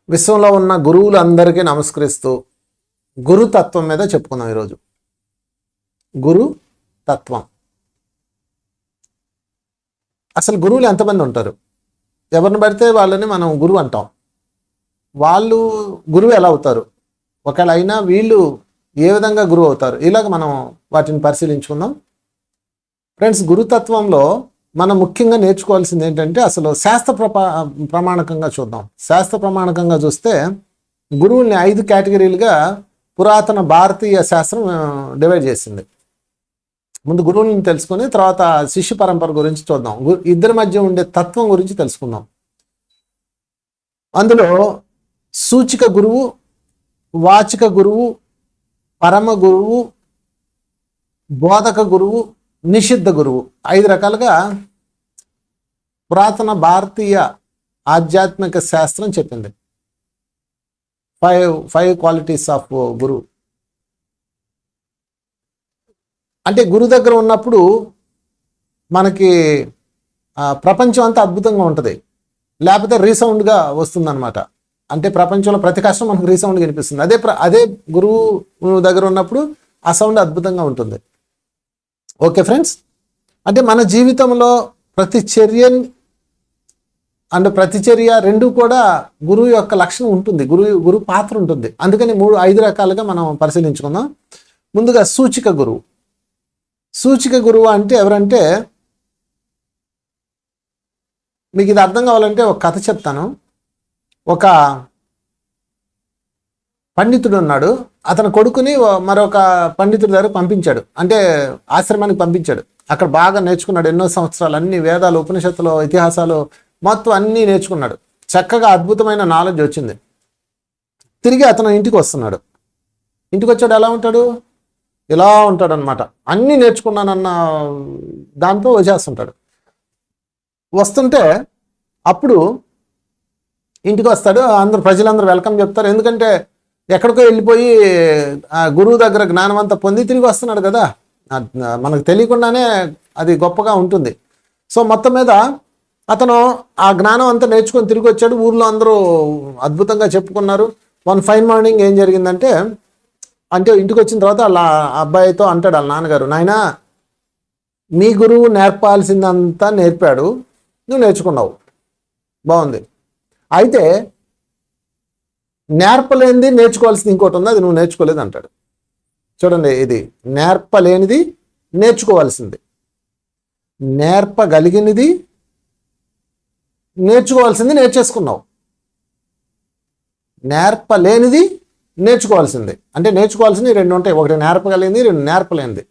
విశ్వంలో ఉన్న గురువులందరికీ నమస్కరిస్తూ గురుతత్వం మీద చెప్పుకుందాం ఈరోజు. గురు తత్వం. అసలు గురువులు ఎంతమంది ఉంటారు? ఎవరిని పడితే వాళ్ళని మనం గురువు అంటాం. వాళ్ళు గురువు ఎలా అవుతారు? ఒకవేళ అయినా వీళ్ళు ఏ విధంగా గురువు అవుతారు? ఇలాగ మనం వాటిని పరిశీలించుకుందాం. ఫ్రెండ్స్, గురుతత్వంలో మనం ముఖ్యంగా నేర్చుకోవాల్సింది ఏంటంటే అసలు శాస్త్ర ప్రమాణకంగా చూద్దాం. శాస్త్ర ప్రమాణకంగా చూస్తే గురువుల్ని 5 కేటగిరీలుగా పురాతన భారతీయ శాస్త్రం డివైడ్ చేసింది. ముందు గురువులను తెలుసుకొని తర్వాత శిష్య పరంపర గురించి చూద్దాం. ఇద్దరి మధ్య ఉండే తత్వం గురించి తెలుసుకుందాం. అందులో సూచిక గురువు, వాచిక గురువు, పరమ గురువు, బోధక గురువు, నిషిద్ధ గురువు, 5 రకాలుగా పురాతన భారతీయ ఆధ్యాత్మిక శాస్త్రం చెప్పింది. ఫైవ్ క్వాలిటీస్ ఆఫ్ గురు. అంటే గురు దగ్గర ఉన్నప్పుడు మనకి ప్రపంచం అంతా అద్భుతంగా ఉంటుంది, లేకపోతే రీసౌండ్గా వస్తుందన్నమాట. అంటే ప్రపంచంలో ప్రతి కష్టం మనకు రీసౌండ్ వినిపిస్తుంది. అదే గురువు దగ్గర ఉన్నప్పుడు ఆ సౌండ్ అద్భుతంగా ఉంటుంది. ఓకే ఫ్రెండ్స్, అంటే మన జీవితంలో ప్రతి ప్రతిచర్య రెండు కూడా గురువు యొక్క లక్షణం ఉంటుంది, గురు పాత్ర ఉంటుంది. అందుకని 5 రకాలుగా మనం పరిశీలించుకుందాం. ముందుగా సూచిక గురువు. సూచిక గురువు అంటే ఎవరంటే, మీకు ఇది అర్థం కావాలంటే ఒక కథ చెప్తాను. ఒక పండితుడు ఉన్నాడు. అతని కొడుకుని మరొక పండితుడి దగ్గర పంపించాడు, అంటే ఆశ్రమానికి పంపించాడు. అక్కడ బాగా నేర్చుకున్నాడు, ఎన్నో సంవత్సరాలు అన్ని వేదాలు, ఉపనిషత్తులు, ఇతిహాసాలు మొత్తం అన్నీ నేర్చుకున్నాడు. చక్కగా అద్భుతమైన నాలెడ్జ్ వచ్చింది. తిరిగి అతను ఇంటికి వస్తున్నాడు. ఇంటికి వచ్చాడు, ఎలా ఉంటాడు? ఇలా ఉంటాడు అనమాట. అన్నీ నేర్చుకున్నానన్న దాంతో వచ్చేస్తుంటాడు. వస్తుంటే అప్పుడు ఇంటికి వస్తాడు. ప్రజలందరూ వెల్కమ్ చెప్తారు. ఎందుకంటే ఎక్కడికో వెళ్ళిపోయి గురువు దగ్గర జ్ఞానం అంతా పొంది తిరిగి వస్తున్నాడు కదా, మనకు తెలియకుండానే అది గొప్పగా ఉంటుంది. సో మొత్తం మీద అతను ఆ జ్ఞానం అంతా నేర్చుకొని తిరిగి వచ్చాడు. ఊర్లో అందరూ అద్భుతంగా చెప్పుకున్నారు. వన్ ఫైన్ మార్నింగ్ ఏం జరిగిందంటే, అంటే ఇంటికి వచ్చిన తర్వాత వాళ్ళ అబ్బాయితో అంటాడు వాళ్ళ నాన్నగారు, నాయనా మీ గురువు నేర్పాల్సిందంతా నేర్పాడు, నువ్వు నేర్చుకున్నావు, బాగుంది. అయితే నేర్పలేనిది నేర్చుకోవాల్సింది ఇంకోటి ఉంది, అది నువ్వు నేర్చుకోలేదు అంటాడు. చూడండి, ఇది నేర్పలేనిది నేర్చుకోవాల్సింది, నేర్పగలిగినది నేర్చుకోవాల్సింది నేర్చేసుకున్నావు. నేర్పలేనిది నేర్చుకోవాల్సింది, అంటే నేర్చుకోవాల్సింది 2 ఉంటాయి. ఒకటి నేర్పగలిగింది, 2 నేర్పలేనిది.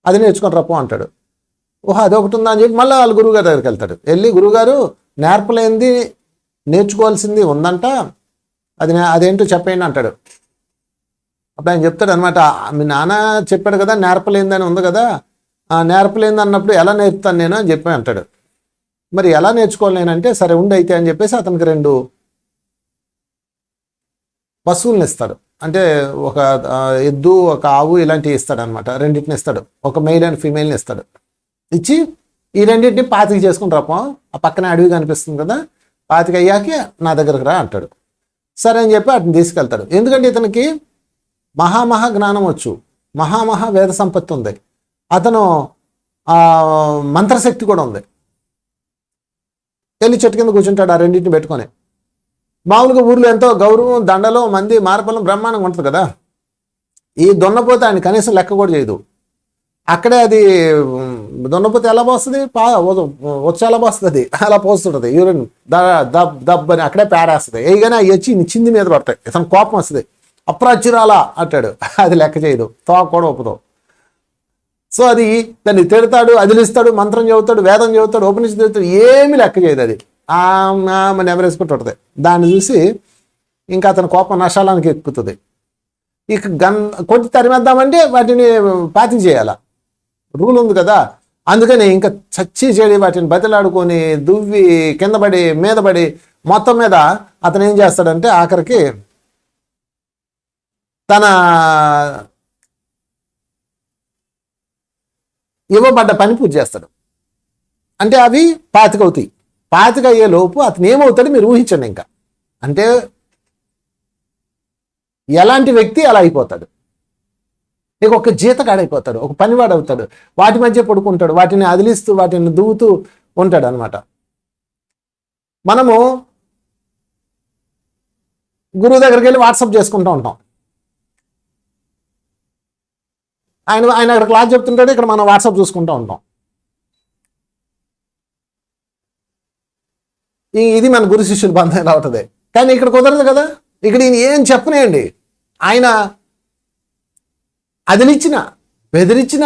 అది నేర్చుకొని రప్పు అంటాడు. ఓహో, అదొకటి ఉందా అని చెప్పి మళ్ళీ వాళ్ళ గురువుగారి దగ్గరికి వెళ్తాడు. వెళ్ళి, గురువుగారు నేర్పలేనిది నేర్చుకోవాల్సింది ఉందంట, అదేంటో చెప్పండి అంటాడు. అప్పుడు ఆయన చెప్తాడు అనమాట, మీ నాన్న చెప్పాడు కదా నేర్పలేనిదని ఉంది కదా, నేర్పలేనిది అన్నప్పుడు ఎలా నేర్పుతాను నేను అని చెప్పి అంటాడు. మరి ఎలా నేర్చుకోవాలి నేనంటే, సరే ఉండి అయితే అని చెప్పేసి అతనికి 2 పశువులను ఇస్తాడు. అంటే ఒక ఎద్దు, ఒక ఆవు ఇలాంటివి ఇస్తాడు అనమాట. 2 ఇస్తాడు, ఒక మెయిల్ అండ్ ఫీమేల్ని ఇస్తాడు. ఇచ్చి ఈ 2 పాతికి చేసుకుని రాపం, ఆ పక్కన అడవి కనిపిస్తుంది కదా, పాతికి అయ్యాకే నా దగ్గరకు రా అంటాడు. సరే అని చెప్పి అతను తీసుకెళ్తాడు. ఎందుకంటే ఇతనికి మహా జ్ఞానం వచ్చు, మహా వేద సంపత్తి ఉంది, అతను మంత్రశక్తి కూడా ఉంది. వెళ్ళి చెట్టు కింద కూర్చుంటాడు ఆ 2 పెట్టుకొని. మామూలుగా ఊర్లో ఎంతో గౌరవం, దండలో మంది, మార్పలం బ్రహ్మాండంగా ఉంటుంది కదా. ఈ దున్నపోతే ఆయన కనీసం లెక్క కూడా చేయదు. అక్కడే అది దున్నపోతే ఎలా పోస్తుంది, వచ్చి ఎలా పోస్తుంది, అది అలా పోస్తుంటుంది. యూరిన్ దబ్ అని అక్కడే పేరేస్తుంది. ఏగానే అవి వచ్చి చింది మీద పడతాయి. ఇతను కోపం వస్తుంది. అప్రాచురాలా అంటాడు, అది లెక్క చేయదు, తోక కూడా ఒప్పుతావు. సో అది దాన్ని తిడతాడు, అదిలిస్తాడు, మంత్రం చదువుతాడు, వేదం చదువుతాడు, ఉపనిషత్తు చదువుతాడు, ఏమీ లెక్క చేయదు. అది నెవరేసుకుంటూ ఉంటుంది. దాన్ని చూసి ఇంకా అతని కోపం నశాలానికి ఎక్కుతుంది. ఇక కొట్టి తరిమేద్దామంటే వాటిని పాతికి చేయాల, రూల్ ఉంది కదా. అందుకని ఇంకా చచ్చి చెడి వాటిని బతిలాడుకొని దువ్వి కింద పడి మీద పడి మొత్తం మీద అతను ఏం చేస్తాడంటే ఆఖరికి తన ఇవ్వబడ్డ పని పూర్తి చేస్తాడు. అంటే అవి 25 అవుతాయి. 25 అయ్యే లోపు అతను ఏమవుతాడు మీరు ఊహించండి. ఇంకా అంటే ఎలాంటి వ్యక్తి అలా అయిపోతాడు. ఇక ఒక జీతగాడైపోతాడు, ఒక పనివాడు అవుతాడు, వాటి మధ్య పడుకుంటాడు, వాటిని అదిలిస్తూ వాటిని దువ్వుతూ ఉంటాడు అనమాట. మనము గురువు దగ్గరికి వెళ్ళి వాట్సాప్ చేసుకుంటూ ఉంటాం. ఆయన అక్కడ క్లాస్ చెప్తుంటాడు, ఇక్కడ మనం వాట్సాప్ చూసుకుంటూ ఉంటాం. ఇది మన గురు శిష్యుల బంధం ఎలా అవుతుంది. కానీ ఇక్కడ కుదరదు కదా. ఇక్కడ ఈయన ఏం చెప్పనేయండి, ఆయన అదిలిచ్చిన, బెదిరించిన,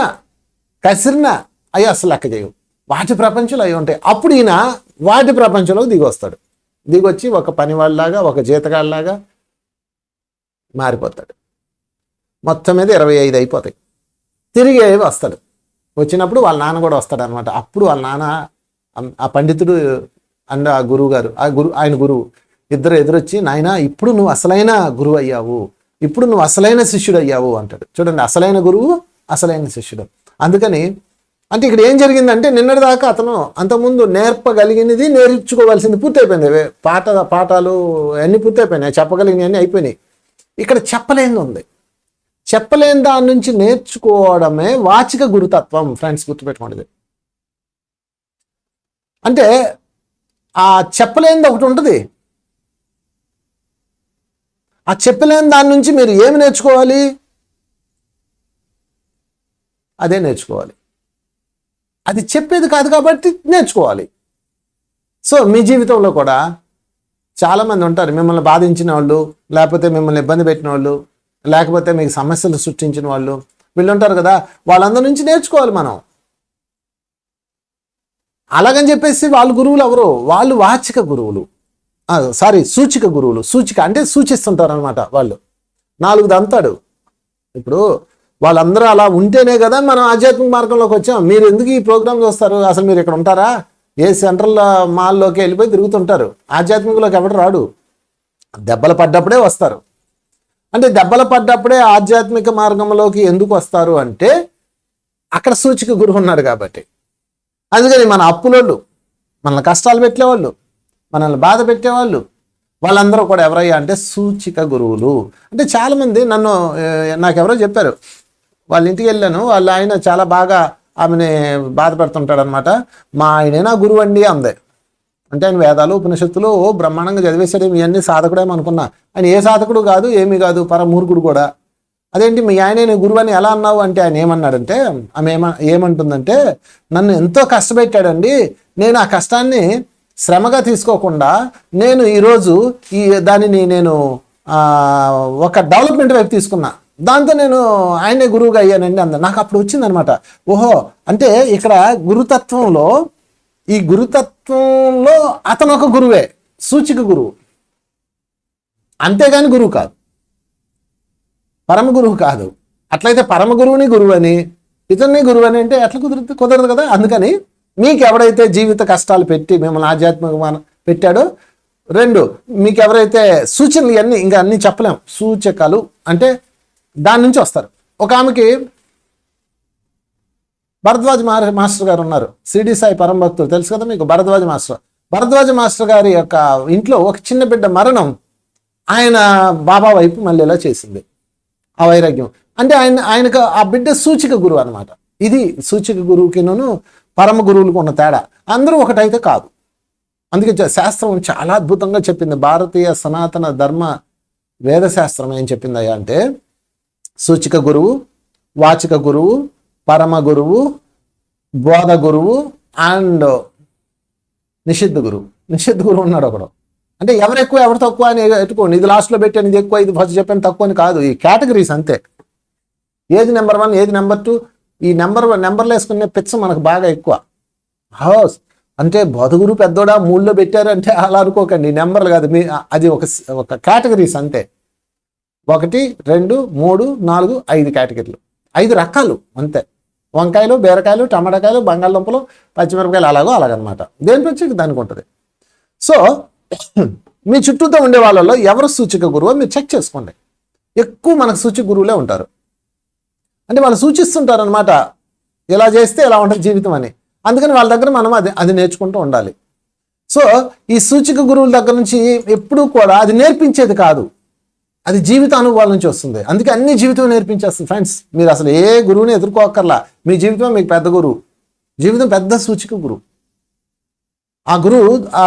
కసిరిన అవి అసలు లెక్క చేయవు. వాటి ప్రపంచంలో అవి ఉంటాయి. అప్పుడు ఈయన వాటి ప్రపంచంలోకి దిగి వస్తాడు. దిగొచ్చి ఒక పనివాళ్ళలాగా, ఒక జీతగాళ్ళలాగా మారిపోతాడు. మొత్తం మీద 25 అయిపోతాయి. తిరిగి వస్తాడు. వచ్చినప్పుడు వాళ్ళ నాన్న కూడా వస్తాడు అనమాట. అప్పుడు వాళ్ళ నాన్న, ఆ పండితుడు అండ్ ఆ గురువు గారు, ఆయన గురువు ఇద్దరు ఎదురొచ్చి, నాయన ఇప్పుడు నువ్వు అసలైన గురువు అయ్యావు, ఇప్పుడు నువ్వు అసలైన శిష్యుడు అయ్యావు అంటాడు. చూడండి, అసలైన గురువు, అసలైన శిష్యుడు. అందుకని అంటే ఇక్కడ ఏం జరిగిందంటే, నిన్నటిదాకా అతను అంతకుముందు నేర్పగలిగినది, నేర్చుకోవాల్సింది పూర్తయిపోయింది. పాఠాలు అన్నీ పూర్తయిపోయినాయి, చెప్పగలిగినవి అన్నీ అయిపోయినాయి. ఇక్కడ చెప్పలేనిది ఉంది. చెప్పలేని దాని నుంచి నేర్చుకోవడమే వాచిక గురుతత్వం. ఫ్రెండ్స్, గుర్తుపెట్టుకోండి. అంటే ఆ చెప్పలేనిది ఒకటి ఉంటుంది. ఆ చెప్పలేని దాని నుంచి మీరు ఏమి నేర్చుకోవాలి? అదే నేర్చుకోవాలి. అది చెప్పేది కాదు కాబట్టి నేర్చుకోవాలి. సో మీ జీవితంలో కూడా చాలామంది ఉంటారు, మిమ్మల్ని బాధించిన వాళ్ళు, లేకపోతే మిమ్మల్ని ఇబ్బంది పెట్టిన వాళ్ళు, లేకపోతే మీకు సమస్యలు సృష్టించిన వాళ్ళు, వీళ్ళు ఉంటారు కదా. వాళ్ళందరి నుంచి నేర్చుకోవాలి మనం. అలాగని చెప్పేసి వాళ్ళు గురువులు ఎవరు? వాళ్ళు వాచిక గురువులు, సూచిక గురువులు. సూచిక అంటే సూచిస్తుంటారు అనమాట. వాళ్ళు 4 దంతాడు. ఇప్పుడు వాళ్ళందరూ అలా ఉంటేనే కదా మనం ఆధ్యాత్మిక మార్గంలోకి వచ్చాం. మీరు ఎందుకు ఈ ప్రోగ్రామ్ చూస్తారు? అసలు మీరు ఇక్కడ ఉంటారా? ఏ సెంట్రల్ మాల్లోకి వెళ్ళిపోయి తిరుగుతుంటారు. ఆధ్యాత్మికలోకి ఎవడు రాడు. దెబ్బలు పడ్డప్పుడే వస్తారు. అంటే దెబ్బలు పడ్డప్పుడే ఆధ్యాత్మిక మార్గంలోకి ఎందుకు వస్తారు అంటే, అక్కడ సూచిక గురువు ఉన్నాడు కాబట్టి. అందుకని మన అప్పులోళ్ళు, మనల్ని కష్టాలు పెట్టేవాళ్ళు, మనల్ని బాధ పెట్టేవాళ్ళు, వాళ్ళందరూ కూడా ఎవరయ్యా అంటే సూచిక గురువులు. అంటే చాలామంది నాకెవరో చెప్పారు, వాళ్ళ ఇంటికి వెళ్ళాను, ఆయన చాలా బాగా ఆమెని బాధ పెడుతుంటాడు అనమాట. మా ఆయనే నా గురువు అండి అందే. అంటే ఆయన వేదాలు, ఉపనిషత్తులు బ్రహ్మాండంగా చదివేశాడు, ఇవన్నీ సాధకుడేమో అనుకున్నా. ఆయన ఏ సాధకుడు కాదు, ఏమీ కాదు, పరమూర్ఖుడు కూడా. అదేంటి మీ ఆయనే గురువు అని ఎలా అన్నావు అంటే, ఆయన ఏమన్నాడంటే, ఆమె ఏమంటుందంటే, నన్ను ఎంతో కష్టపెట్టాడండి, నేను ఆ కష్టాన్ని శ్రమగా తీసుకోకుండా నేను ఈరోజు దానిని నేను ఒక డెవలప్మెంట్ వైపు తీసుకున్నా, దాంతో నేను ఆయనే గురువుగా అయ్యానండి అంద. నాకు అప్పుడు వచ్చిందనమాట, ఓహో అంటే ఇక్కడ గురుతత్వంలో, ఈ గురుతత్వంలో అతను ఒక గురువే, సూచిక గురువు, అంతేగాని గురువు కాదు, పరమ గురువు కాదు. అట్లయితే పరమ గురువుని గురువు అని, ఇతన్ని గురువు అని అంటే ఎట్లా కుదరదు కదా. అందుకని మీకు ఎవరైతే జీవిత కష్టాలు పెట్టి మిమ్మల్ని ఆధ్యాత్మిక పెట్టాడో, 2 మీకు ఎవరైతే సూచనలు, ఇవన్నీ ఇంకా అన్నీ చెప్పలేం, సూచకాలు అంటే దాని నుంచి వస్తారు. ఒక ఆమెకి భరద్వాజ మాస్టర్ గారు ఉన్నారు, షిరిడి సాయి పరమ భక్తులు, తెలుసు కదా మీకు. భరద్వాజ మాస్టర్ గారి యొక్క ఇంట్లో ఒక చిన్న బిడ్డ మరణం ఆయన బాబా వైపు మళ్ళీ ఇలా చేసింది, ఆ వైరాగ్యం. అంటే ఆయనకు ఆ బిడ్డ సూచిక గురువు అనమాట. ఇది సూచిక గురువుకిను పరమ గురువులకు ఉన్న తేడా. అందరూ ఒకటైతే కాదు. అందుకే శాస్త్రం చాలా అద్భుతంగా చెప్పింది. భారతీయ సనాతన ధర్మ వేద శాస్త్రం ఏం చెప్పిందయ్యా అంటే, సూచిక గురువు, వాచిక గురువు, పరమ గురువు, బోధ గురువు అండ్ నిషిద్ధ గురువు. నిషిద్ధ గురువు ఉన్నాడు ఒకడు. అంటే ఎవరు ఎక్కువ ఎవరు తక్కువ అని ఎట్టుకోండి. ఇది లాస్ట్లో పెట్టాను, ఇది ఎక్కువ, ఇది ఫస్ట్ చెప్పాను, తక్కువ అని కాదు. ఈ కేటగిరీస్ అంతే. ఏది నెంబర్ 1, ఏది నెంబర్ 2, ఈ నెంబర్లు వేసుకునే పిచ్చ మనకు బాగా ఎక్కువ. హౌస్ అంటే బోధగురు పెద్దోడా 3లో పెట్టారు అంటే అలా అనుకోకండి. నెంబర్లు కాదు, అది ఒక కేటగిరీస్ అంతే. 1, 2, 3, 4, 5 కేటగిరీలు, 5 రకాలు అంతే. వంకాయలు, బీరకాయలు, టమాటాకాయలు, బంగాళదుంపలు, పచ్చిమిరపకాయలు, అలాగనమాట. దేని ప్రత్యేక దానికి ఉంటుంది. సో మీ చుట్టూతో ఉండే వాళ్ళలో ఎవరు సూచిక గురువు మీరు చెక్ చేసుకోండి. ఎక్కువ మనకు సూచిక గురువులే ఉంటారు. అంటే వాళ్ళు సూచిస్తుంటారు అనమాట, ఇలా చేస్తే ఎలా ఉంటుంది జీవితం అని. అందుకని వాళ్ళ దగ్గర మనం అది నేర్చుకుంటూ ఉండాలి. సో ఈ సూచిక గురువుల దగ్గర నుంచి ఎప్పుడూ కూడా అది నేర్పించేది కాదు, అది జీవిత అనుభవాల నుంచి వస్తుంది. అందుకే అన్ని జీవితం నేర్పించేస్తుంది ఫ్రెండ్స్. మీరు అసలు ఏ గురువుని ఎదుర్కోక్కర్లా, మీ జీవితం మీకు పెద్ద గురువు, జీవితం పెద్ద సూచిక గురువు. ఆ గురువు ఆ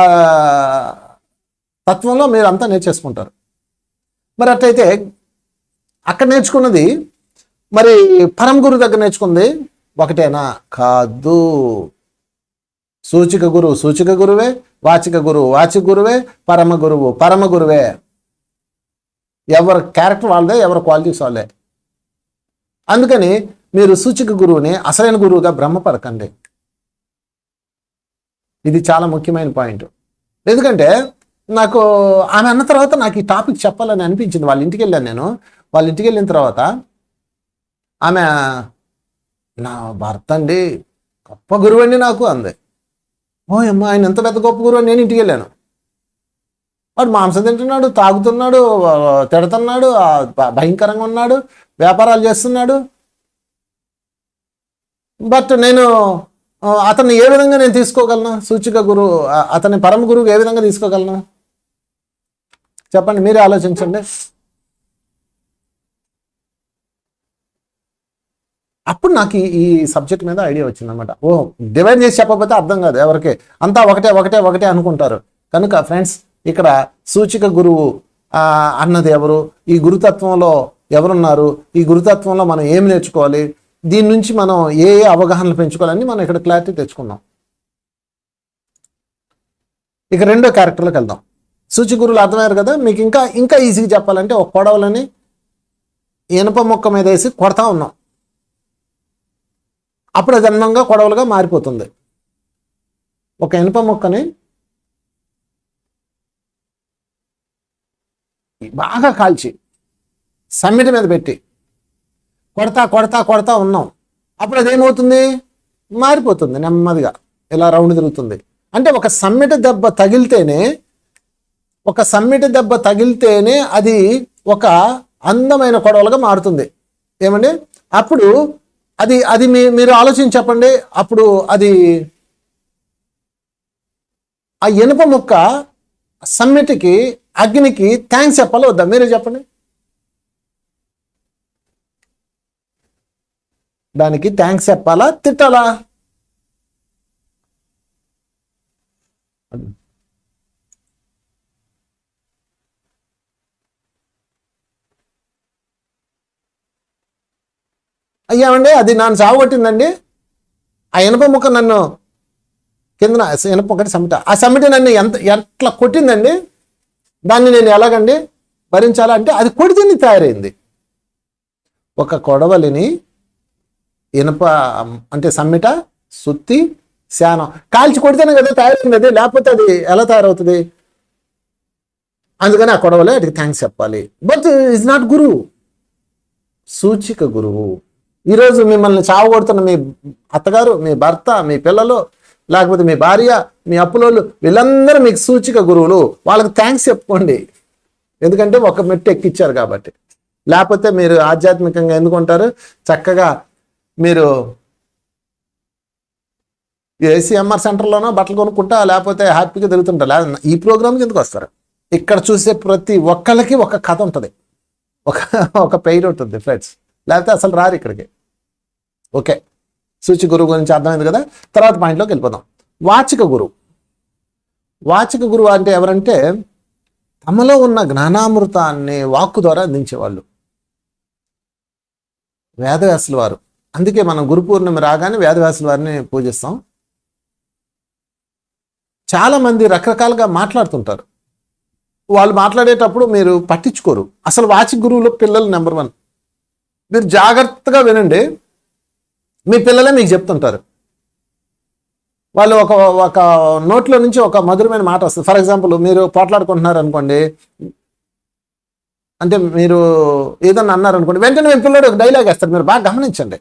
తత్వంలో మీరు అంతా నేర్చేసుకుంటారు. మరి అట్లయితే అక్కడ నేర్చుకున్నది మరి పరమ గురువు దగ్గర నేర్చుకుంది ఒకటేనా? కాదు. సూచిక గురువు సూచిక గురువే, వాచిక గురువు వాచిక గురువే, పరమ గురువు పరమ గురువే. ఎవరి క్యారెక్టర్ వాళ్ళదే, ఎవరి క్వాలిటీస్ వాళ్ళే. అందుకని మీరు సూచిక గురువుని అసలైన గురువుగా భ్రమపడకండి. ఇది చాలా ముఖ్యమైన పాయింట్. ఎందుకంటే నాకు ఆమె అన్న తర్వాత నాకు ఈ టాపిక్ చెప్పాలని అనిపించింది. వాళ్ళ ఇంటికి వెళ్ళాను నేను. వాళ్ళ ఇంటికి వెళ్ళిన తర్వాత ఆమె, నా భర్త అండి గొప్ప గురువు అండి నాకు అంది. ఓ అమ్మ, ఆయన ఎంత పెద్ద గొప్ప గురువు అని నేను ఇంటికి వెళ్ళాను. వాడు మాంసం తింటున్నాడు, తాగుతున్నాడు, తిడుతున్నాడు, భయంకరంగా ఉన్నాడు, వ్యాపారాలు చేస్తున్నాడు. బట్ నేను అతన్ని ఏ విధంగా నేను తీసుకోగలను? సూచిక గురువు అతన్ని పరమ గురువు ఏ విధంగా తీసుకోగలను? చెప్పండి, మీరే ఆలోచించండి. అప్పుడు నాకు ఈ సబ్జెక్ట్ మీద ఐడియా వచ్చిందనమాట. డివైడ్ చేసి చెప్పకపోతే అర్థం కాదు ఎవరికి, అంతా ఒకటే ఒకటే ఒకటే అనుకుంటారు. కనుక ఫ్రెండ్స్, ఇక్కడ సూచిక గురువు అన్నది ఎవరు, ఈ గురుతత్వంలో ఎవరున్నారు, ఈ గురుతత్వంలో మనం ఏమి నేర్చుకోవాలి, దీని నుంచి మనం ఏ అవగాహనలు పెంచుకోవాలని మనం ఇక్కడ క్లారిటీ తెచ్చుకుందాం. ఇక రెండో క్యారెక్టర్లోకి వెళ్దాం. సూచిక గురువులు అర్థమయ్యారు కదా. మీకు ఇంకా ఈజీగా చెప్పాలంటే, ఒక కొడవలని ఇనప మొక్క మీద వేసి కొడతా ఉన్నాం, అప్పుడు అది అందంగా కొడవలుగా మారిపోతుంది. ఒక ఇనుప మొక్కని బాగా కాల్చి సమ్మిటి మీద పెట్టి కొడతా కొడతా కొడతా ఉన్నాం, అప్పుడు అదేమవుతుంది? మారిపోతుంది నెమ్మదిగా, ఇలా రౌండ్ తిరుగుతుంది. అంటే ఒక సమ్మిటి దెబ్బ తగిలితేనే అది ఒక అందమైన కొడవలుగా మారుతుంది. ఏమండి? అప్పుడు అది మీరు ఆలోచించి చెప్పండి. అప్పుడు అది ఆ ఇనుప ముక్క సమ్మిటికి, అగ్నికి థ్యాంక్స్ చెప్పాలా వద్దా? మీరే చెప్పండి. దానికి థ్యాంక్స్ చెప్పాలా, తిట్టాలా? అయ్యామండి, అది నన్ను సాగుకొట్టిందండి, ఆ ఇనప ముక్క నన్ను కింద, ఇనప ఒకటి సమ్మిట, ఆ సమ్మిట నన్ను ఎట్లా కొట్టిందండి, దాన్ని నేను ఎలాగండి భరించాలా? అంటే అది కొడితేనే తయారైంది. ఒక కొడవలిని ఇనప అంటే సమ్మిట, సుత్తి, శానం కాల్చి కొడితేనే కదా తయారైంది అది, లేకపోతే అది ఎలా తయారవుతుంది? అందుకని ఆ కొడవలే వాటికి థ్యాంక్స్ చెప్పాలి. బట్ ఈజ్ నాట్ గురువు, సూచిక గురువు. ఈరోజు మిమ్మల్ని చావగొడుతున్న మీ అత్తగారు, మీ భర్త, మీ పిల్లలు, లేకపోతే మీ భార్య, మీ అప్పులోళ్ళు, వీళ్ళందరూ మీకు సూచిక గురువులు. వాళ్ళకి థ్యాంక్స్ చెప్పుకోండి, ఎందుకంటే ఒక మెట్టు ఎక్కిచ్చారు కాబట్టి. లేకపోతే మీరు ఆధ్యాత్మికంగా ఎందుకుంటారు? చక్కగా మీరు ఏసీఎంఆర్ సెంటర్లోనో బట్టలు కొనుక్కుంటా, లేకపోతే హ్యాపీగా తిరుగుతుంటారు. లేదా ఈ ప్రోగ్రామ్కి ఎందుకు వస్తారు? ఇక్కడ చూసే ప్రతి ఒక్కరికి ఒక కథ ఉంటుంది, ఒక పెయిర్ ఉంటుంది ఫ్రెండ్స్, లేకపోతే అసలు రారు ఇక్కడికి. ఓకే, సూచిక గురువు గురించి అర్థమైంది కదా. తర్వాత పాయింట్లోకి వెళ్ళిపోదాం. వాచిక గురువు. వాచిక గురువు అంటే ఎవరంటే, తమలో ఉన్న జ్ఞానామృతాన్ని వాక్కు ద్వారా అందించేవాళ్ళు, వేదవ్యాసుల వారు. అందుకే మనం గురు పూర్ణిమ రాగానే వేదవ్యాసుల వారిని పూజిస్తాం. చాలామంది రకరకాలుగా మాట్లాడుతుంటారు, వాళ్ళు మాట్లాడేటప్పుడు మీరు పట్టించుకోరు. అసలు వాచిక గురువులో పిల్లలు నెంబర్ 1. మీరు జాగ్రత్తగా వినండి, మీ పిల్లలే మీకు చెప్తుంటారు. వాళ్ళు ఒక నోట్లో నుంచి ఒక మధురమైన మాట వస్తుంది. ఫర్ ఎగ్జాంపుల్, మీరు పోట్లాడుకుంటున్నారు అనుకోండి, అంటే మీరు ఏదన్నా అన్నారు అనుకోండి, వెంటనే మీ పిల్లడు ఒక డైలాగ్ వేస్తారు. మీరు బాగా గమనించండి,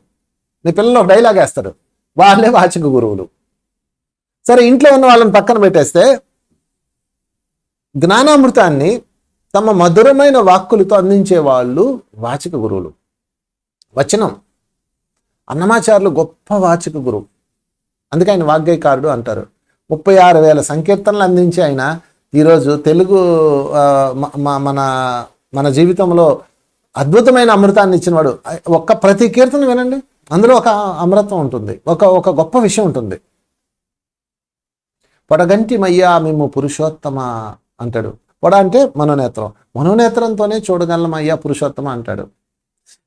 మీ పిల్లలు ఒక డైలాగ్ వేస్తారు. వాళ్ళే వాచిక గురువులు. సరే, ఇంట్లో ఉన్న వాళ్ళని పక్కన పెట్టేస్తే, జ్ఞానామృతాన్ని తమ మధురమైన వాక్కులతో అందించే వాళ్ళు వాచిక గురువులు. వచనం, అన్నమాచార్యులు గొప్ప వాచిక గురువు, అందుకే ఆయన వాగ్గేయకారుడు అంటారు. 36,000 సంకీర్తనలు అందించి ఆయన ఈరోజు తెలుగు మన మన జీవితంలో అద్భుతమైన అమృతాన్ని ఇచ్చినవాడు. ప్రతి కీర్తన వినండి, అందులో ఒక అమృతం ఉంటుంది, ఒక గొప్ప విషయం ఉంటుంది. పొడగంటి మయ్యా మేము పురుషోత్తమ అంటాడు. పొడ అంటే మనోనేత్రం, మనోనేత్రంతోనే చూడగలమయ్యా పురుషోత్తమ అంటాడు.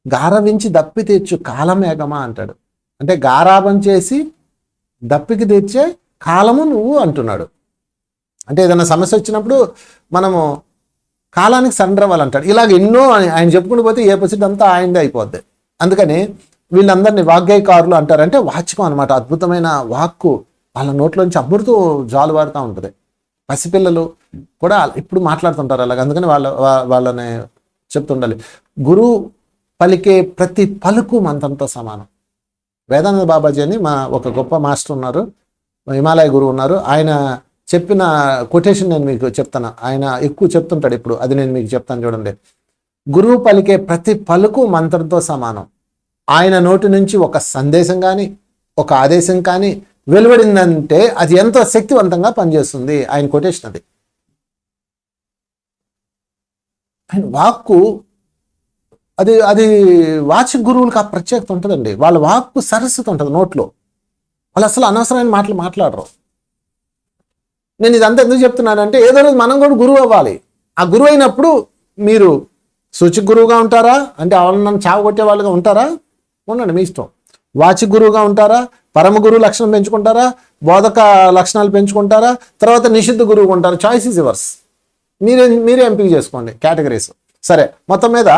గారవించి దప్పి తీర్చు కాలమేఘమా అంటాడు. అంటే గారాబం చేసి దప్పికి తీర్చే కాలము నువ్వు అంటున్నాడు. అంటే ఏదైనా సమస్య వచ్చినప్పుడు మనము కాలానికి సరెండర్ అవ్వాలంటాడు. ఇలాగ ఎన్నో ఆయన చెప్పుకుంటూ పోతే ఏ పరిస్థితి అంతా ఆయనదే అయిపోద్ది. అందుకని వీళ్ళందరినీ వాగ్గేయకారులు అంటారు. అంటే వాచకం అనమాట, అద్భుతమైన వాక్కు వాళ్ళ నోట్లోంచి అమృతం జాలువారుతూ ఉంటుంది. పసిపిల్లలు కూడా ఇప్పుడు మాట్లాడుతుంటారు అలాగ. అందుకని వాళ్ళని చెప్తుండాలి. గురువు పలికే ప్రతి పలుకు మంత్రంతో సమానం. వేదానంద బాబాజీ అని ఒక గొప్ప మాస్టర్ ఉన్నారు, హిమాలయ గురువు ఉన్నారు. ఆయన చెప్పిన కొటేషన్ నేను మీకు చెప్తాను. ఆయన ఎక్కువ చెప్తుంటాడు ఇప్పుడు, అది నేను మీకు చెప్తాను చూడండి. గురువు పలికే ప్రతి పలుకు మంత్రంతో సమానం. ఆయన నోటి నుంచి ఒక సందేశం కానీ ఒక ఆదేశం కానీ వెలువడిందంటే అది ఎంతో శక్తివంతంగా పనిచేస్తుంది. ఆయన కొటేషన్ అది. ఆయన వాక్కు అది వాచి గురువులకు ఆ ప్రత్యేకత ఉంటుందండి. వాళ్ళ వాక్కు సరస్వతి ఉంటుంది నోట్లో. వాళ్ళు అసలు అనవసరమైన మాటలు మాట్లాడరు. నేను ఇదంతా ఎందుకు చెప్తున్నానంటే ఏదో రోజు మనం కూడా గురువు అవ్వాలి. ఆ గురువు అయినప్పుడు మీరు సూచిక గురువుగా ఉంటారా, అంటే నన్ను చావగొట్టే వాళ్ళుగా ఉంటారా, ఉండండి మీ ఇష్టం. వాచి గురువుగా ఉంటారా, పరమ గురువు లక్షణం పెంచుకుంటారా, బోధక లక్షణాలు పెంచుకుంటారా, తర్వాత నిషిద్ధ గురువుగా ఉంటారా, చాయిస్ ఇస్ యువర్స్. మీరే ఎంపిక చేసుకోండి కేటగిరీస్. సరే, మొత్తం మీద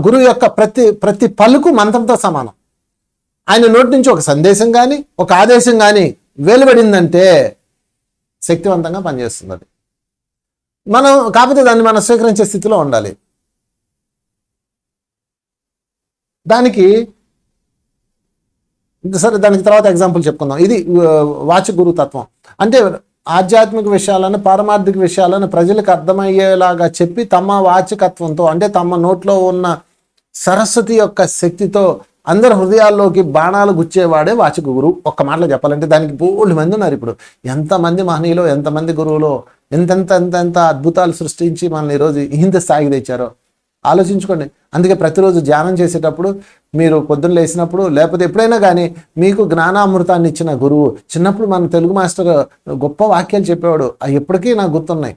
గురువు యొక్క ప్రతి పలుకు మంత్రంతో సమానం. ఆయన నోటి నుంచి ఒక సందేశం కానీ ఒక ఆదేశం కానీ వెలువడిందంటే శక్తివంతంగా పనిచేస్తుంది అది. కాకపోతే దాన్ని మనం స్వీకరించే స్థితిలో ఉండాలి. దానికి తర్వాత ఎగ్జాంపుల్ చెప్పుకుందాం. ఇది వాచి గురు తత్వం. అంటే ఆధ్యాత్మిక విషయాలను పారమార్థిక విషయాలను ప్రజలకు అర్థమయ్యేలాగా చెప్పి తమ వాచకత్వంతో, అంటే తమ నోట్లో ఉన్న సరస్వతి యొక్క శక్తితో అందరి హృదయాల్లోకి బాణాలు గుచ్చేవాడే వాచక గురువు. ఒక్క మాటలో చెప్పాలంటే దానికి బోల్డ్ మంది ఉన్నారు. ఇప్పుడు ఎంతమంది మహనీయులు, ఎంతమంది గురువులు ఎంత అద్భుతాలు సృష్టించి మనల్ని ఈరోజు ఇంత స్థాయికి తెచ్చారో ఆలోచించుకోండి. అందుకే ప్రతిరోజు ధ్యానం చేసేటప్పుడు, మీరు పొద్దున్న లేసినప్పుడు, లేకపోతే ఎప్పుడైనా కానీ మీకు జ్ఞానామృతాన్ని ఇచ్చిన గురువు. చిన్నప్పుడు మన తెలుగు మాస్టర్ గొప్ప వాక్యాలు చెప్పేవాడు, అవి ఎప్పటికీ నాకు గుర్తున్నాయి.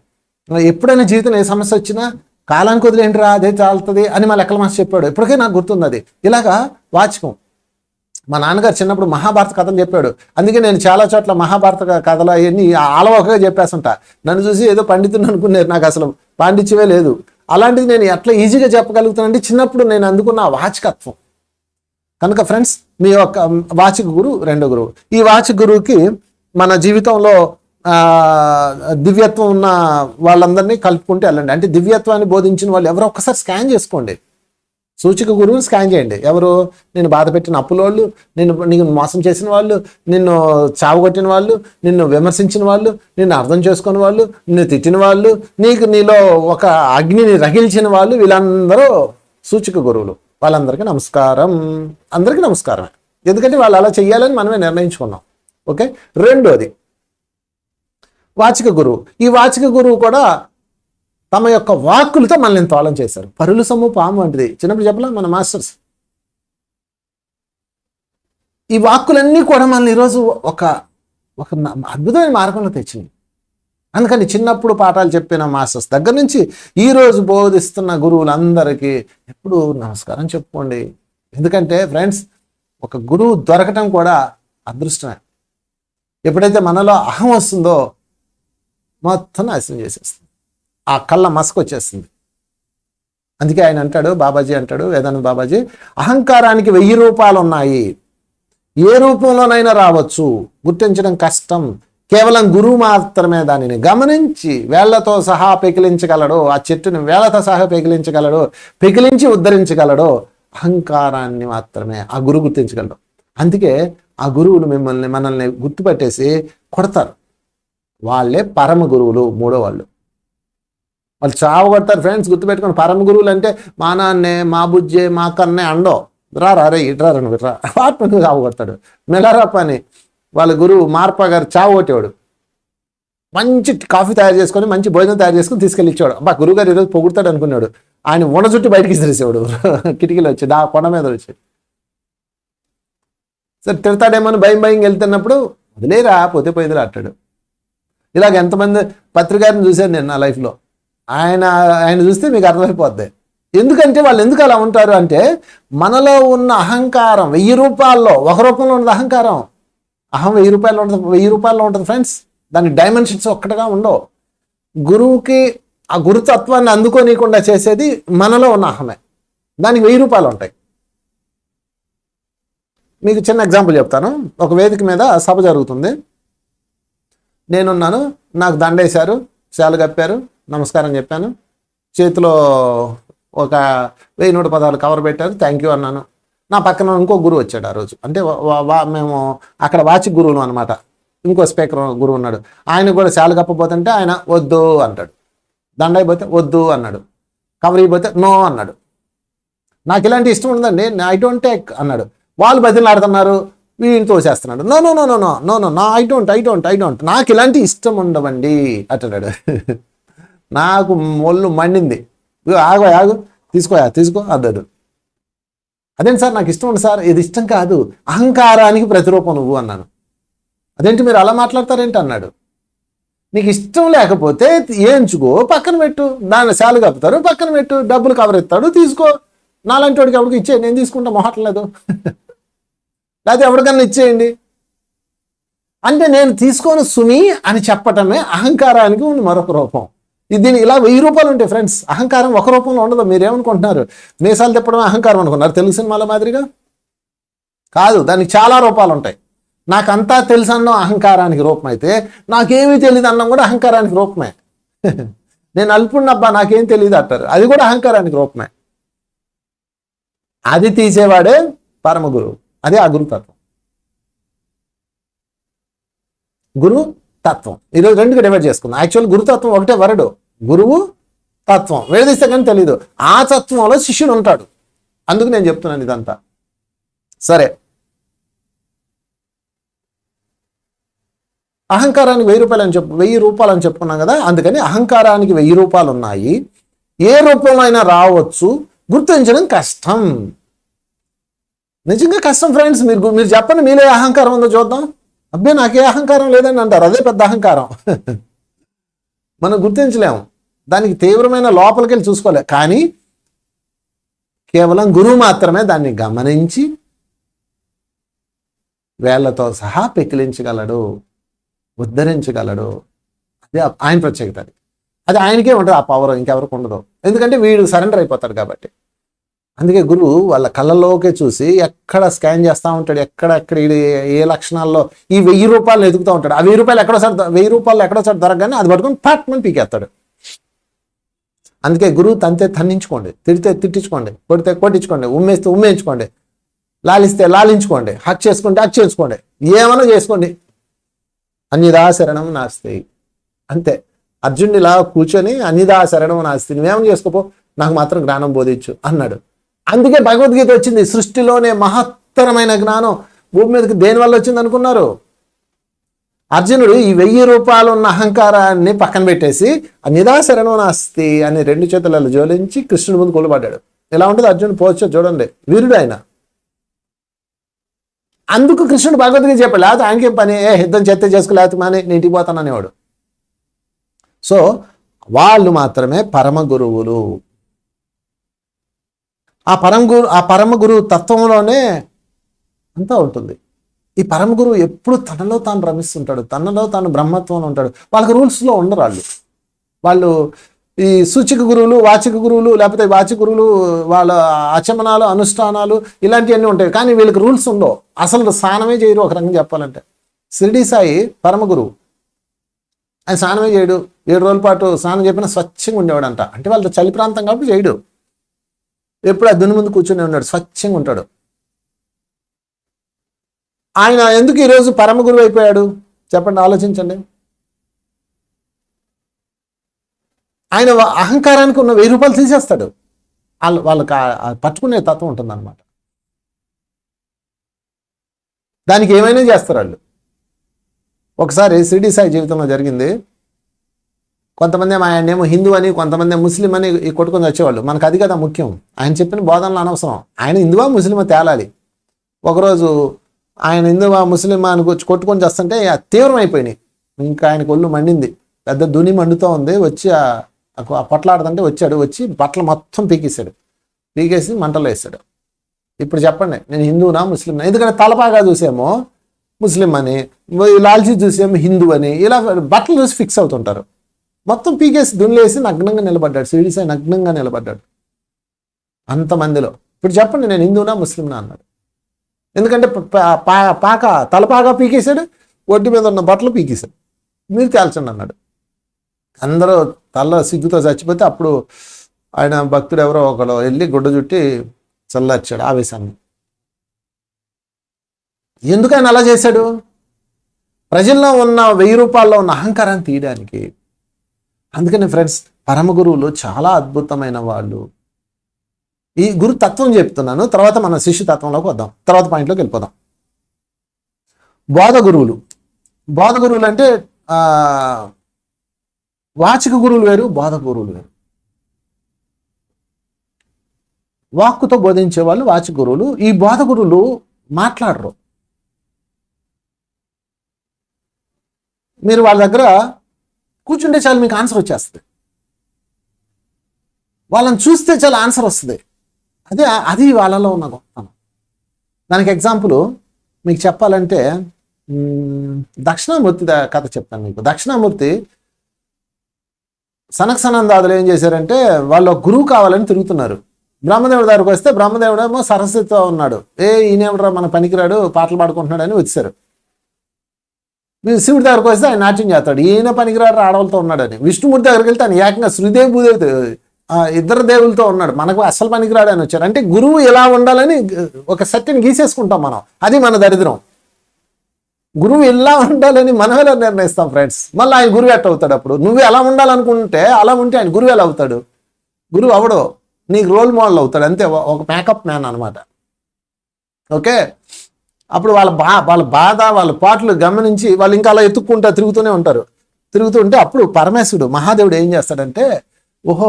ఎప్పుడైనా జీవితంలో ఏ సమస్య వచ్చినా కాలానికి వదిలేంటిరా అదే చాలుతుంది అని మా లెక్కల మాస్టర్ చెప్పాడు. ఎప్పటికీ నాకు గుర్తుంది అది. ఇలాగా వాచకం. మా నాన్నగారు చిన్నప్పుడు మహాభారత కథలు చెప్పాడు. అందుకే నేను చాలా చోట్ల మహాభారత కథలు అవన్నీ ఆలవకగా చెప్పేస్తుంటా. నన్ను చూసి ఏదో పండితుని అనుకున్నారు, నాకు అసలు పాండిత్యమే లేదు. అలాంటిది నేను ఎట్లా ఈజీగా చెప్పగలుగుతానంటే చిన్నప్పుడు నేను అందుకున్న వాచకత్వం. కనుక ఫ్రెండ్స్, మీ యొక్క వాచక గురువు రెండో గురువు. ఈ వాచక గురువుకి మన జీవితంలో దివ్యత్వం ఉన్న వాళ్ళందరినీ కలుపుకుంటూ వెళ్ళండి. అంటే దివ్యత్వాన్ని బోధించిన వాళ్ళు ఎవరో ఒక్కసారి స్కాన్ చేసుకోండి. సూచిక గురువుని స్కాన్ చేయండి. ఎవరు? నేను బాధ పెట్టిన అప్పులోళ్ళు, నీకు మోసం చేసిన వాళ్ళు, నిన్ను చావగొట్టిన వాళ్ళు, నిన్ను విమర్శించిన వాళ్ళు, నిన్ను అర్థం చేసుకున్న వాళ్ళు, నిన్ను తిట్టిన వాళ్ళు, నీలో ఒక అగ్నిని రగిల్చిన వాళ్ళు, వీళ్ళందరూ సూచిక గురువులు. వాళ్ళందరికీ నమస్కారం. అందరికీ నమస్కారమే. ఎందుకంటే వాళ్ళు అలా చెయ్యాలని మనమే నిర్ణయించుకున్నాం. ఓకే. రెండోది వాచిక గురువు. ఈ వాచిక గురువు కూడా తమ యొక్క వాక్కులతో మనల్ని తోలం చేశారు. పరుల సొమ్ము పాము వంటిది చిన్నప్పుడు చెప్పలా మన మాస్టర్స్. ఈ వాక్కులన్నీ కూడా మనల్ని ఈరోజు ఒక అద్భుతమైన మార్గంలో తెచ్చినాయి. అందుకని చిన్నప్పుడు పాఠాలు చెప్పిన మాస్టర్స్ దగ్గర నుంచి ఈరోజు బోధిస్తున్న గురువులందరికీ ఎప్పుడు నమస్కారం చెప్పుకోండి. ఎందుకంటే ఫ్రెండ్స్, ఒక గురువు దొరకటం కూడా అదృష్టమే. ఎప్పుడైతే మనలో అహం వస్తుందో మొత్తం నాశనం చేసేస్తుంది, ఆ కళ్ళ మసక వచ్చేస్తుంది. అందుకే ఆయన అంటాడు, బాబాజీ అంటాడు, వేదానంద బాబాజీ, అహంకారానికి 1000 రూపాలు ఉన్నాయి, ఏ రూపంలోనైనా రావచ్చు, గుర్తించడం కష్టం. కేవలం గురువు మాత్రమే దానిని గమనించి వేళ్లతో సహా పెకిలించగలడు. ఆ చెట్టుని వేళ్లతో సహా పెకిలించగలడు, పెకిలించి ఉద్ధరించగలడు. అహంకారాన్ని మాత్రమే ఆ గురువు గుర్తించగలడు. అందుకే ఆ గురువులు మనల్ని గుర్తుపట్టేసి కొడతారు. వాళ్ళే పరమ గురువులు, మూడో వాళ్ళు. వాళ్ళు చావగొడతారు ఫ్రెండ్స్. గుర్తుపెట్టుకోండి, పరమ గురువులు అంటే మా నాన్నే, మా బుజ్జే, మా కన్నే అండో రే ఇట్రా నువ్వు ఇట్రా వాటిని చావగొడతాడు. మెలరా పని వాళ్ళ గురువు మార్పా గారు చావు కొట్టేవాడు. మంచి కాఫీ తయారు చేసుకొని మంచి భోజనం తయారు చేసుకొని తీసుకెళ్ళి ఇచ్చేవాడు. అబ్బా గురువుగారు ఈరోజు పొగుడతాడు అనుకున్నాడు. ఆయన ఉన్న చుట్టూ బయటికి తీసేవాడు కిటికీలో వచ్చి కొండ మీద వచ్చి. సరే తిడతాడేమని భయం వెళ్తున్నప్పుడు వదిలేరా పోతే పోయిందిరా అంటాడు. ఇలాగ ఎంతమంది పత్రికారిని చూశాను నేను నా లైఫ్లో. ఆయన చూస్తే మీకు అర్థమైపోద్ది. ఎందుకంటే వాళ్ళు ఎందుకు అలా ఉంటారు అంటే మనలో ఉన్న అహంకారం 1000 రూపాయల్లో ఒక రూపంలో ఉన్నది అహంకారం. అహం 1000 రూపాయల్లో ఉంటుంది ఫ్రెండ్స్. దానికి డైమెన్షన్స్ ఒక్కటిగా ఉండవు. గురువుకి ఆ గురుతత్వాన్ని అందుకోనీయకుండా చేసేది మనలో ఉన్న అహమే. దానికి 1000 రూపాయలు ఉంటాయి. మీకు చిన్న ఎగ్జాంపుల్ చెప్తాను. ఒక వేదిక మీద సభ జరుగుతుంది. నేనున్నాను, నాకు దండేశారు, శాలు కప్పారు, నమస్కారం చెప్పాను, చేతిలో ఒక 1110 కవర్ పెట్టారు, థ్యాంక్ యూ అన్నాను. నా పక్కన ఇంకో గురువు వచ్చాడు ఆ రోజు. అంటే మేము అక్కడ వాచిక గురువులు అనమాట. ఇంకో స్పీకర్ గురువు ఉన్నాడు. ఆయన కూడా శాలు కప్పబోతుంటే ఆయన వద్దు అంటాడు. దండ అయిపోతే వద్దు అన్నాడు. కవర్ అయిపోతే నో అన్నాడు. నాకు ఇలాంటి ఇష్టం ఉండదండి, ఐ డోంట్ టేక్ అన్నాడు. వాళ్ళు బతిలాడుతున్నారు, వీడిని తోసేస్తున్నాడు. No no no no no no no నా ఐ డోంట్ నాకు ఇలాంటి ఇష్టం ఉండవండి అంటున్నాడు. నాకు ఒళ్ళు మండింది. ఆగు తీసుకో అన్నాడు. అదేంటి సార్ నాకు ఇష్టం ఉంది సార్. ఇది ఇష్టం కాదు, అహంకారానికి ప్రతిరూపం నువ్వు అన్నాను. అదేంటి మీరు అలా మాట్లాడతారేంటి అన్నాడు. నీకు ఇష్టం లేకపోతే ఏంచుకో, పక్కన పెట్టు. దాన్ని శాలు కప్పుతారు, పక్కన పెట్టు. డబ్బులు కవర్ ఇస్తాడు, తీసుకో. నాలాంటి వాడికి ఎవరికి ఇచ్చే, నేను తీసుకుంటా మొహట్లేదు. లేకపోతే ఎవరికన్నా ఇచ్చేయండి అంటే నేను తీసుకోను సుమి అని చెప్పటమే అహంకారానికి ఉంది మరొక రూపం. దీని ఇలా 1000 రూపాయలు ఉంటాయి ఫ్రెండ్స్. అహంకారం ఒక రూపంలో ఉండదు. మీరేమనుకుంటున్నారు, మీసాలు తిప్పడమే అహంకారం అనుకున్నారు తెలుగు సినిమాల మాదిరిగా? కాదు, దానికి చాలా రూపాలు ఉంటాయి. నాకంతా తెలుసు అన్నం అహంకారానికి రూపం అయితే, నాకేమీ తెలియదు అన్నం కూడా అహంకారానికి రూపమే. నేను అల్పున్నబ్బా నాకేం తెలియదు అంటారు, అది కూడా అహంకారానికి రూపమే. అది తీసేవాడే పరమ గురువు. అదే ఆ గురుతత్వం. గురు తత్వం ఈరోజు రెండుగా డివైడ్ చేసుకుందాం. యాక్చువల్ గురుతత్వం ఒకటే వరడు, గురువు తత్వం. వేదిస్తే కానీ తెలీదు. ఆ తత్వంలో శిష్యుడు ఉంటాడు. అందుకు నేను చెప్తున్నాను ఇదంతా. సరే, అహంకారానికి 1000 రూపాయలు అని చెప్పుకున్నాం కదా. అందుకని అహంకారానికి 1000 రూపాయలు ఉన్నాయి. ఏ రూపంలో అయినా రావచ్చు, గుర్తించడం కష్టం. నిజంగా కష్టం ఫ్రెండ్స్. మీరు చెప్పండి, మీలో అహంకారం ఉందో చూద్దాం. అబ్బాయి నాకే అహంకారం లేదని అంటారు, అదే పెద్ద అహంకారం. మనం గుర్తించలేము. దానికి తీవ్రమైన లోపలికి వెళ్ళి చూసుకోలే. కానీ కేవలం గురువు మాత్రమే దాన్ని గమనించి వేళ్లతో సహా పెకిలించగలడు, ఉద్ధరించగలడు. అది ఆయన ప్రత్యేకత. అది ఆయనకే ఉంటుంది ఆ పవర్, ఇంకెవరికి ఉండదు. ఎందుకంటే వీడు సరెండర్ అయిపోతాడు కాబట్టి. అందుకే గురువు వాళ్ళ కళ్ళలోకే చూసి ఎక్కడ స్కాన్ చేస్తూ ఉంటాడు, ఎక్కడెక్కడ ఏ లక్షణాల్లో ఈ 1000 రూపాయలు ఎదుగుతూ ఉంటాడు. ఆ 1000 రూపాయలు ఎక్కడోసారి 1000 రూపాయలు ఎక్కడోసారి దొరకగానే అది పట్టుకొని పట్టుమని పీకేస్తాడు. అందుకే గురువు తంతే తన్నించుకోండి, తిడితే తిట్టించుకోండి, కొడితే కొట్టించుకోండి, ఉమ్మేస్తే ఉమ్మేయించుకోండి, లాలిస్తే లాలించుకోండి, హక్ చేసుకుంటే హక్ చేసుకోండి, ఏమన్నా చేసుకోండి. అన్యదా శరణం నాస్తి. అంతే. అర్జునుడు ఇలా కూర్చొని అన్యదా శరణం నాస్తి, నువ్వేమని చేసుకోపో, నాకు మాత్రం జ్ఞానం బోధించు అన్నాడు. అందుకే భగవద్గీత వచ్చింది. సృష్టిలోనే మహత్తరమైన జ్ఞానం భూమి మీదకి దేనివల్ల వచ్చింది అనుకున్నారు? అర్జునుడు ఈ 1000 రూపాయలు ఉన్న అహంకారాన్ని పక్కన పెట్టేసి అన్యదా శరణం నాస్తి అని 2 చేతులలో జోలించి కృష్ణుడి ముందు కొలుపడ్డాడు. ఎలా ఉంటుంది అర్జునుడు పోల్చో చూడండి, వీరుడు ఆయన. అందుకు కృష్ణుడు భగవద్గీత చెప్పాడు. లేకపోతే ఆయనకేం పని, యుద్ధం చేస్తే చేసుకో, లేకపోతే మాని నేను ఇంటికి పోతాననేవాడు. సో వాళ్ళు మాత్రమే పరమ గురువులు. ఆ పరమ గురువు తత్వంలోనే అంతా ఉంటుంది. ఈ పరమ గురువు ఎప్పుడు తనలో తాను రమిస్తుంటాడు, తనలో తాను బ్రహ్మత్వంలో ఉంటాడు. వాళ్ళకి రూల్స్లో ఉండరు. వాళ్ళు ఈ సూచిక గురువులు, వాచిక గురువులు, లేకపోతే వాచిక గురువులు వాళ్ళ ఆచమనాలు, అనుష్ఠానాలు ఇలాంటివన్నీ ఉంటాయి. కానీ వీళ్ళకి రూల్స్ ఉండవు. అసలు స్నానమే చేయరు ఒక రకంగా చెప్పాలంటే. షిరిడి సాయి పరమ గురువు. ఆయన స్నానమే చేయడు. 7 రోజుల పాటు స్నానం చెప్పినా స్వచ్ఛంగా ఉండేవాడంట. అంటే వాళ్ళతో చలి ప్రాంతం కాబట్టి చేయడు. ఎప్పుడు ఆ దుని ముందు కూర్చొని ఉన్నాడు, స్వచ్ఛంగా ఉంటాడు. ఆయన ఎందుకు ఈరోజు పరమ గురువు అయిపోయాడు చెప్పండి, ఆలోచించండి. ఆయన అహంకారానికి ఉన్న 1000 రూపాయలు తీసేస్తాడు. వాళ్ళకి పట్టుకునే తత్వం ఉంటుందన్నమాట. దానికి ఏమైనా చేస్తారు వాళ్ళు. ఒకసారి షిరిడి సాయి జీవితంలో జరిగింది. కొంతమంది ఆయనేమో హిందూ అని, కొంతమంది ముస్లిం అని ఈ కొట్టుకొని వచ్చేవాళ్ళు. మనకు అది కదా ముఖ్యం, ఆయన చెప్పిన బోధనలు అనవసరం. ఆయన హిందువా ముస్లిమా తేలాలి. ఒకరోజు ఆయన హిందువా ముస్లిమా అని కొట్టుకొని చేస్తుంటే తీవ్రం అయిపోయినాయి. ఇంకా ఆయనకు ఒళ్ళు మండింది, పెద్ద దుని మండుతూ ఉంది. వచ్చి పొట్లాడుతుంటే వచ్చాడు, వచ్చి బట్టలు మొత్తం పీకేసి మంటలో వేసాడు. ఇప్పుడు చెప్పండి, నేను హిందువునా ముస్లింనా? ఎందుకంటే తలపాగా చూసేమో ముస్లిం అని, లాల్చీ చూసేమో హిందూ అని, ఇలా బట్టలు చూసి ఫిక్స్ అవుతుంటారు. మొత్తం పీకేసి దున్నేసి నగ్నంగా నిలబడ్డాడు. షిరిడి సాయి నగ్నంగా నిలబడ్డాడు అంతమందిలో. ఇప్పుడు చెప్పండి, నేను హిందూనా ముస్లింనా అన్నాడు. ఎందుకంటే తలపాగా పీకేశాడు, ఒడ్డు మీద ఉన్న బట్టలు పీకేశాడు. మీరు తేల్చండి అన్నాడు. అందరూ తల సిగ్గుతో చచ్చిపోతే అప్పుడు ఆయన భక్తుడు ఎవరో ఒకడు వెళ్ళి గుడ్డ చుట్టి చల్లార్చాడు ఆవేశాన్ని. ఎందుకు ఆయన అలా చేశాడు? ప్రజల్లో ఉన్న 1000 రూపాయల్లో ఉన్న అహంకారాన్ని తీయడానికి. అందుకని ఫ్రెండ్స్, పరమ గురువులు చాలా అద్భుతమైన వాళ్ళు. ఈ గురు తత్వం చెప్తున్నాను, తర్వాత మన శిష్య తత్వంలోకి వద్దాం, తర్వాత పాయింట్లోకి వెళ్ళిపోదాం. బోధ గురువులు అంటే వాచిక గురువులు వేరు, బోధ గురువులు వేరు. వాక్కుతో బోధించే వాళ్ళు వాచిక గురువులు. ఈ బోధ గురువులు మాట్లాడరు. మీరు వాళ్ళ దగ్గర కూర్చుంటే చాలు మీకు ఆన్సర్ వచ్చేస్తుంది. వాళ్ళని చూస్తే చాలా ఆన్సర్ వస్తుంది. అది వాళ్ళలో ఉన్న గొప్పతనం. దానికి ఎగ్జాంపుల్ మీకు చెప్పాలంటే దక్షిణామూర్తి కథ చెప్తాను మీకు. దక్షిణామూర్తి సనకసనందాదులు ఏం చేశారంటే, వాళ్ళు గురువు కావాలని తిరుగుతున్నారు. బ్రహ్మదేవుడి దగ్గరకు వస్తే బ్రహ్మదేవుడేమో సరస్వతితో ఉన్నాడు. ఈయనేమిట్రా మన పనికిరాడు, పాటలు పాడుకుంటున్నాడు అని వచ్చారు. శివుడి దగ్గరకు వస్తే ఆయన నాట్యం చేస్తాడు. ఈయన పనికిరాడు, ఆడవాళ్ళతో ఉన్నాడని. విష్ణుమూర్తి దగ్గరికి వెళ్తే ఆయన ఏకంగా శ్రీదేవి భూదేవి ఇద్దరు దేవులతో ఉన్నాడు, మనకు అస్సలు పనికిరాడు అని వచ్చారు. అంటే గురువు ఎలా ఉండాలని ఒక సత్యం గీసేసుకుంటాం మనం. అది మన దరిద్రం. గురువు ఎలా ఉండాలని మనం ఎలా నిర్ణయిస్తాం ఫ్రెండ్స్? మళ్ళీ ఆయన గురువు ఎట్ట అవుతాడు? అప్పుడు నువ్వు ఎలా ఉండాలనుకుంటే అలా ఉంటే ఆయన గురువు ఎలా అవుతాడు? గురువు అవడో, నీకు రోల్ మోడల్ అవుతాడు అంతే, ఒక మేకప్ మ్యాన్ అనమాట. ఓకే, అప్పుడు వాళ్ళ బాధ వాళ్ళ పాటలు గమనించి వాళ్ళు ఇంకా అలా ఎత్తుక్కుంటా తిరుగుతూనే ఉంటారు. తిరుగుతుంటే అప్పుడు పరమేశ్వరుడు మహాదేవుడు ఏం చేస్తాడంటే, ఓహో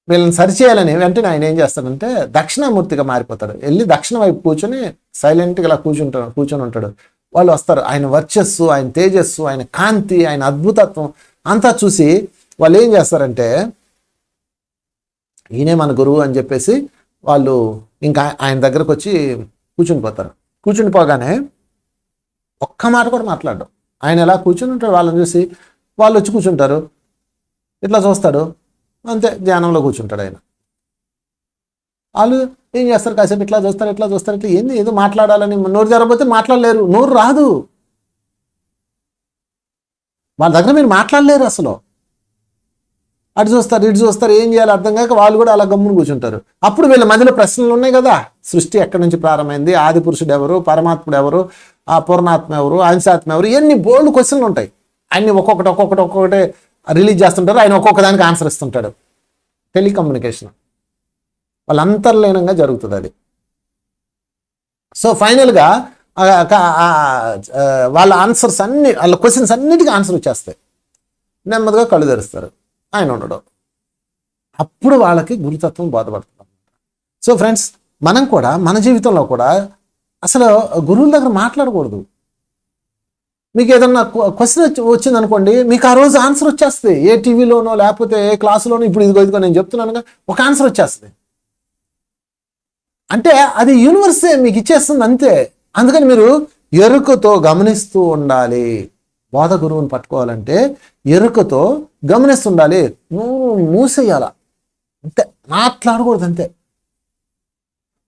వీళ్ళని సరిచేయాలని వెంటనే ఆయన ఏం చేస్తాడంటే దక్షిణామూర్తిగా మారిపోతాడు. వెళ్ళి దక్షిణ వైపు కూర్చొని సైలెంట్గా ఇలా కూర్చొని ఉంటాడు. వాళ్ళు వస్తారు. ఆయన వర్చస్సు, ఆయన తేజస్సు, ఆయన కాంతి, ఆయన అద్భుతత్వం అంతా చూసి వాళ్ళు ఏం చేస్తారంటే, ఈయనే మన గురువు అని చెప్పేసి వాళ్ళు ఇంకా ఆయన దగ్గరకు వచ్చి కూర్చుని పోగానే ఒక్క మాట కూడా మాట్లాడడం. ఆయన ఎలా కూర్చుని ఉంటాడు, వాళ్ళని చూసి వాళ్ళు వచ్చి కూర్చుంటారు, ఇట్లా చూస్తాడు, అంతే ధ్యానంలో కూర్చుంటాడు ఆయన. వాళ్ళు ఏం చేస్తారు, కాసేపు ఇట్లా చూస్తారు ఇట్లా ఏంది ఏదో మాట్లాడాలని నోరు జరగకపోతే మాట్లాడలేరు, నోరు రాదు వాళ్ళ దగ్గర. మీరు మాట్లాడలేరు అసలు. అటు చూస్తారు ఇటు చూస్తారు, ఏం చేయాలో అర్థం కాక వాళ్ళు కూడా అలా గమ్మును కూర్చుంటారు. అప్పుడు వీళ్ళ మధ్యలో ప్రశ్నలు ఉన్నాయి కదా, సృష్టి ఎక్కడి నుంచి ప్రారంభమైంది, ఆది పురుషుడు ఎవరు, పరమాత్ముడు ఎవరు, ఆ పూర్ణాత్మ ఎవరు, అంశాత్మ ఎవరు, ఇవన్నీ బోల్డ్ క్వశ్చన్లు ఉంటాయి. అన్ని ఒక్కొక్కటి రిలీజ్ చేస్తుంటారు. ఆయన ఒక్కొక్క దానికి ఆన్సర్ ఇస్తుంటాడు. టెలికమ్యూనికేషన్ వాళ్ళ అంతర్లీనంగా జరుగుతుంది అది. సో ఫైనల్గా వాళ్ళ ఆన్సర్స్ అన్ని, వాళ్ళ క్వశ్చన్స్ అన్నిటికీ ఆన్సర్ వచ్చేస్తాయి. నెమ్మదిగా కళ్ళు తెరుస్తారు, ఆయన ఉండడం. అప్పుడు వాళ్ళకి గురుతత్వం బోధపడుతుంది. సో ఫ్రెండ్స్, మనం కూడా మన జీవితంలో కూడా అసలు గురువుల దగ్గర మాట్లాడకూడదు. మీకు ఏదన్నా క్వశ్చన్ వచ్చింది అనుకోండి, మీకు ఆ రోజు ఆన్సర్ వచ్చేస్తుంది. ఏ టీవీలోనో లేకపోతే ఏ క్లాసులోనో, ఇప్పుడు ఇదిగో నేను చెప్తున్నానుగా, ఒక ఆన్సర్ వచ్చేస్తుంది. అంటే అది యూనివర్సే మీకు ఇచ్చేస్తుంది అంతే. అందుకని మీరు ఎరుకతో గమనిస్తూ ఉండాలి. బోధ గురువుని పట్టుకోవాలంటే ఎరుకతో గమనిస్తుండాలి. మూసేయాల అంతే, మాట్లాడకూడదు అంతే.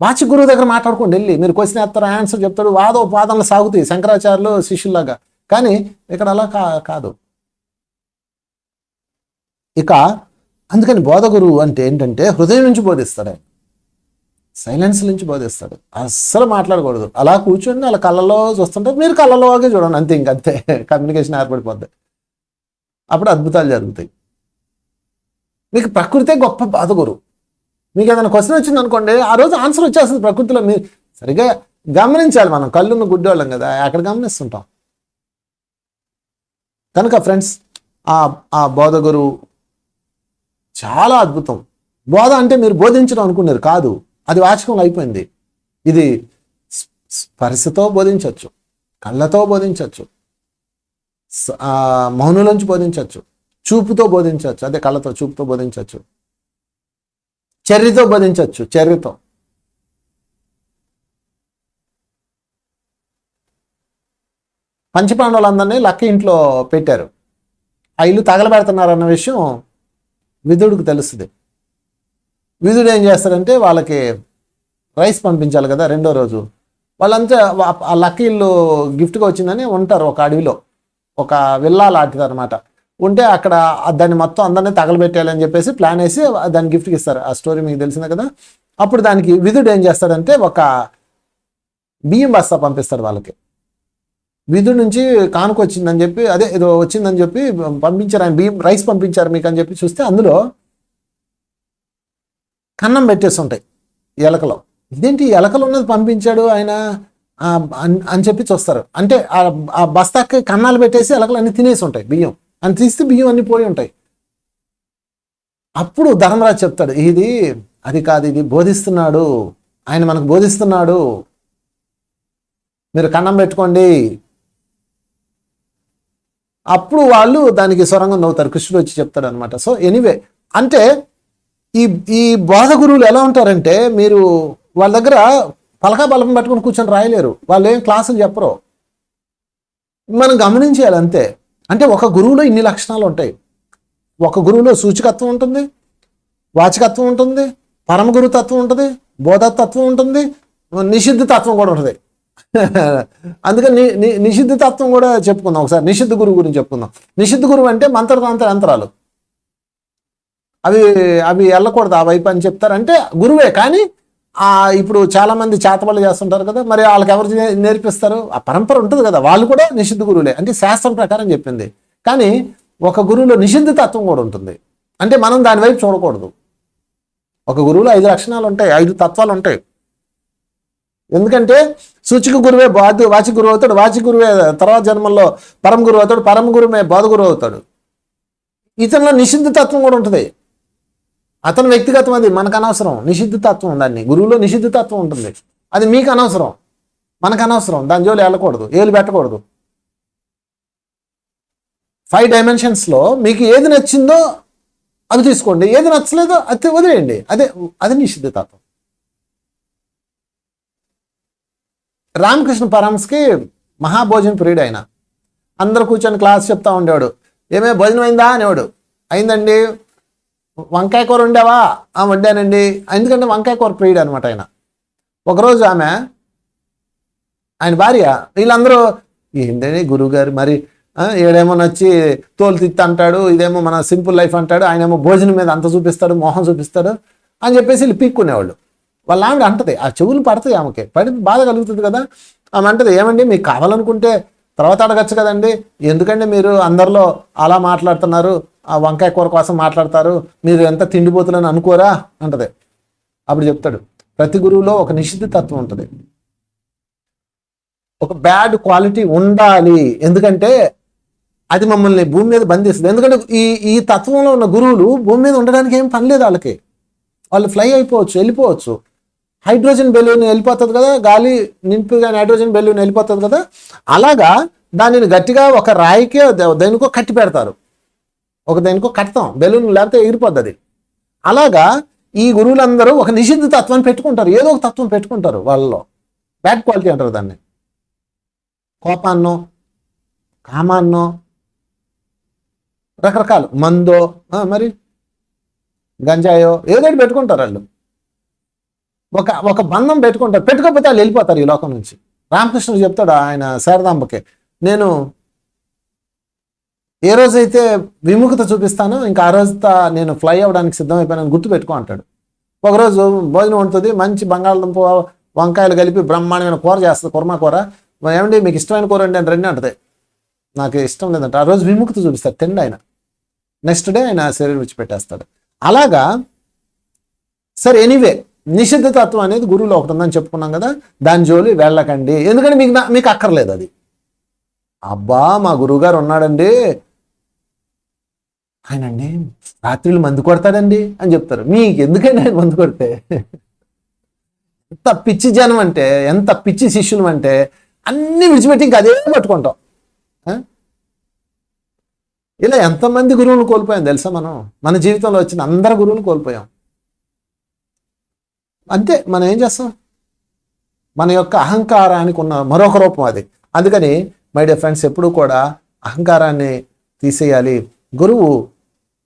వాచి గురువు దగ్గర మాట్లాడుకోండి. వెళ్ళి మీరు క్వశ్చన్ వేస్తారు, ఆన్సర్ చెప్తాడు, వాదనలు సాగుతాయి శంకరాచార్యులు శిష్యుల్లాగా. కానీ ఇక్కడ అలా కాదు. ఇక అందుకని బోధ గురువు అంటే ఏంటంటే హృదయం నుంచి బోధిస్తాడు ఆయన, సైలెన్స్ నుంచి బోధిస్తాడు. అస్సలు మాట్లాడకూడదు. అలా కూర్చొని అలా కళ్ళలో చూస్తుంటే మీరు కళ్ళలోకే చూడండి అంతే. ఇంకంతే కమ్యూనికేషన్ ఏర్పడిపోద్ది. అప్పుడు అద్భుతాలు జరుగుతాయి. మీకు ప్రకృతే గొప్ప బోధ గురువు. మీకు ఏదైనా క్వశ్చన్ వచ్చింది అనుకోండి, ఆ రోజు ఆన్సర్ వచ్చేస్తుంది ప్రకృతిలో. మీరు సరిగ్గా గమనించాలి, మనం కళ్ళున్న గుడ్డోళ్ళం కదా, అక్కడ గమనిస్తుంటాం. కనుక ఫ్రెండ్స్, ఆ బోధ గురువు చాలా అద్భుతం. బోధ అంటే మీరు బోధించడం అనుకున్నారు, కాదు, అది వాచకంలో అయిపోయింది. ఇది స్పర్శతో బోధించవచ్చు, కళ్ళతో బోధించవచ్చు, మౌనులోంచి బోధించవచ్చు, చూపుతో బోధించవచ్చు, అదే కళ్ళతో చూపుతో బోధించవచ్చు, చర్యతో బోధించవచ్చు, చర్యతో. పంచపాండవులందరినీ లక్క ఇంట్లో పెట్టారు. ఆ ఇల్లు తగలబెడుతున్నారన్న విషయం విదుడికి తెలుస్తుంది. విదుడు ఏం చేస్తాడంటే వాళ్ళకి రైస్ పంపించాలి కదా రెండో రోజు. వాళ్ళంతా ఆ లక్క ఇల్లు గిఫ్ట్గా వచ్చిందని ఉంటారు ఒక అడవిలో, ఒక విల్లా లాంటిది అనమాట. ఉంటే అక్కడ దాన్ని మొత్తం అందరినీ తగలబెట్టాలని చెప్పేసి ప్లాన్ వేసి దాన్ని గిఫ్ట్కి ఇస్తారు. ఆ స్టోరీ మీకు తెలిసిందే కదా. అప్పుడు దానికి విదుడు ఏం చేస్తాడంటే ఒక బియ్యం బస్తా పంపిస్తాడు వాళ్ళకి. విదుడు నుంచి కానుక వచ్చిందని చెప్పి, అదే ఏదో వచ్చిందని చెప్పి పంపించారు, ఆయన బియ్యం రైస్ పంపించారు మీకు అని చెప్పి చూస్తే అందులో కన్నం పెట్టేసి ఉంటాయి ఎలకలో. ఇదేంటి ఎలకలు ఉన్నది పంపించాడు ఆయన అని చెప్పి చూస్తారు. అంటే ఆ బస్తాకి కన్నాలు పెట్టేసి ఎలకలు అన్ని తినేసి ఉంటాయి, బియ్యం అని తీస్తే బియ్యం అన్ని పోయి ఉంటాయి. అప్పుడు ధర్మరాజు చెప్తాడు, ఇది అది కాదు, ఇది బోధిస్తున్నాడు, ఆయన మనకు బోధిస్తున్నాడు, మీరు కన్నం పెట్టుకోండి. అప్పుడు వాళ్ళు దానికి సొరంగం నవ్వుతారు, కృష్ణుడు వచ్చి చెప్తాడు అనమాట. సో ఎనీవే, అంటే ఈ బోధ గురువులు ఎలా ఉంటారంటే, మీరు వాళ్ళ దగ్గర పలకా బలపం పెట్టుకుని కూర్చొని రాయలేరు, వాళ్ళు ఏం క్లాసులు చెప్పరు, మనం గమనించేయాలి అంతే. అంటే ఒక గురువులో ఇన్ని లక్షణాలు ఉంటాయి. ఒక గురువులో సూచికత్వం ఉంటుంది, వాచకత్వం ఉంటుంది, పరమ గురుతత్వం ఉంటుంది, బోధతత్వం ఉంటుంది, నిషిద్ధ తత్వం కూడా ఉంటుంది. అందుకని నిషిద్ధ తత్వం కూడా చెప్పుకుందాం ఒకసారి. నిషిద్ధ గురువు గురించి చెప్పుకుందాం. నిషిద్ధ గురువు అంటే మంత్రతంత్ర యంత్రాలు, అవి వెళ్ళకూడదు ఆ వైపు అని చెప్తారు. అంటే గురువే, కానీ ఇప్పుడు చాలా మంది చేతబళ్ళు చేస్తుంటారు కదా, మరి వాళ్ళకి ఎవరు నేర్పిస్తారు? ఆ పరంపర ఉంటుంది కదా, వాళ్ళు కూడా నిషిద్ధ గురువులే, అంటే శాస్త్రం ప్రకారం చెప్పింది. కానీ ఒక గురువులో నిషిద్ధ తత్వం కూడా ఉంటుంది, అంటే మనం దాని వైపు చూడకూడదు. ఒక గురువులో 5 లక్షణాలు ఉంటాయి, 5 తత్వాలు ఉంటాయి. ఎందుకంటే సూచిక గురువే వాచి గురువు అవుతాడు, వాచి గురువే తర్వాత జన్మల్లో పరమ గురువు అవుతాడు, పరమ గురువే బోధ గురువు అవుతాడు. ఇతనిలో నిషిద్ధ తత్వం కూడా ఉంటుంది, అతను వ్యక్తిగతం, అది మనకు అనవసరం. నిషిద్ధ తత్వం, దాన్ని గురువులో నిషిద్ధ తత్వం ఉంటుంది, అది మీకు అనవసరం, మనకు అనవసరం, దాని జోలి వెళ్ళకూడదు, ఏలు పెట్టకూడదు. 5 డైమెన్షన్స్లో మీకు ఏది నచ్చిందో అది తీసుకోండి, ఏది నచ్చలేదో అది వదిలేయండి, అది నిషిద్ధ తత్వం. రామకృష్ణ పరమహంసకి మహాభోజన ప్రియుడు ఆయన. అందరూ కూర్చొని క్లాస్ చెప్తా ఉండేవాడు. ఏమే భోజనం అయిందా అనేవాడు. అయిందండి. వంకాయ కూర వండావా? వండానండి. ఎందుకంటే వంకాయ కూర ప్రియుడు అనమాట ఆయన. ఒకరోజు ఆయన భార్య, వీళ్ళందరూ ఏంటండి గురువుగారు మరి ఏడేమో నచ్చి తోలు తిత్తి అంటాడు, ఇదేమో మన సింపుల్ లైఫ్ అంటాడు, ఆయనేమో భోజనం మీద అంత చూపిస్తాడు, మోహం చూపిస్తాడు అని చెప్పేసి వీళ్ళు పీక్కునేవాళ్ళు. వాళ్ళ ఆవిడ అంటది, ఆ చెవులు పడతాయి ఆమెకి, పడి బాధ కలుగుతుంది కదా. ఆమె అంటది, ఏమండి మీకు కావాలనుకుంటే తర్వాత అడగచ్చు కదండి, ఎందుకంటే మీరు అందరిలో అలా మాట్లాడుతున్నారు, ఆ వంకాయ కూర కోసం మాట్లాడతారు, మీరు ఎంత తిండిపోతులని అనుకోరా అంటది. అప్పుడు చెప్తాడు, ప్రతి గురువులో ఒక నిషిద్ధ తత్వం ఉంటుంది, ఒక బ్యాడ్ క్వాలిటీ ఉండాలి, ఎందుకంటే అది మమ్మల్ని భూమి మీద బంధిస్తుంది. ఎందుకంటే ఈ తత్వంలో ఉన్న గురువులు భూమి మీద ఉండడానికి ఏం పని లేదు వాళ్ళకి, వాళ్ళు ఫ్లై అయిపోవచ్చు, వెళ్ళిపోవచ్చు. హైడ్రోజన్ బెలూన్ వెళ్ళిపోతుంది కదా, గాలి నింపుగా హైడ్రోజన్ బెలూన్ వెళ్ళిపోతుంది కదా, అలాగా దానిని గట్టిగా ఒక రాయికే దేనికో కట్టి పెడతారు, ఒక దేనికో కడతాం బెలూన్, లేకపోతే ఎగిరిపోద్ది. అలాగా ఈ గురువులందరూ ఒక నిషిద్ధ తత్వాన్ని పెట్టుకుంటారు, ఏదో ఒక తత్వం పెట్టుకుంటారు వాళ్ళలో. బ్యాడ్ క్వాలిటీ అంటారు దాన్ని. కోపాన్నో, కామాన్నో, రకరకాలు, మందో, మరి గంజాయో ఏదైనా పెట్టుకుంటారు వాళ్ళు. ఒక బంధం పెట్టుకుంటారు, పెట్టుకోకపోతే వాళ్ళు వెళ్ళిపోతారు ఈ లోకం నుంచి. రామకృష్ణుడు చెప్తాడు ఆయన శారదాంబకే, నేను ఏ రోజైతే విముఖత చూపిస్తానో ఇంకా ఆ రోజుతో నేను ఫ్లై అవ్వడానికి సిద్ధమైపోయినా గుర్తు పెట్టుకో అంటాడు. ఒకరోజు భోజనం ఉంటుంది, మంచి బంగాళదుంప వంకాయలు కలిపి బ్రహ్మాండమైన కూర చేస్తుంది, కుర్మా కూర. ఏమండి మీకు ఇష్టమైన కూర అండి అని రండి అంటది. నాకు ఇష్టం లేదంట. ఆ రోజు విముఖత చూపిస్తాడు, తిండి ఆయన. నెక్స్ట్ డే ఆయన శరీరం విడిచిపెట్టేస్తాడు. అలాగా సరే, ఎనీవే నిషిద్ధ తత్వం అనేది గురువులో ఒకటి ఉందని చెప్పుకున్నాం కదా, దాని జోలి వెళ్ళకండి. ఎందుకంటే మీకు అక్కర్లేదు అది. అబ్బా మా గురువుగారు ఉన్నాడండి, ఆయనండి రాత్రిళ్ళు మందు కొడతాడండి అని చెప్తారు. మీకు ఎందుకండి ఆయన మందు కొడితే? ఎంత పిచ్చి జనం అంటే, ఎంత పిచ్చి శిష్యులు అంటే అన్నీ విడిచిపెట్టి ఇంక అదే పట్టుకుంటాం. ఇలా ఎంతమంది గురువులు కోల్పోయాం తెలుసా మనం? మన జీవితంలో వచ్చిన అందరు గురువులు కోల్పోయాం. అంతే, మనం ఏం చేస్తాం? మన యొక్క అహంకారానికి ఉన్న మరొక రూపం అది. అందుకని మై డియర్ ఫ్రెండ్స్, ఎప్పుడూ కూడా అహంకారాన్ని తీసేయాలి. గురువు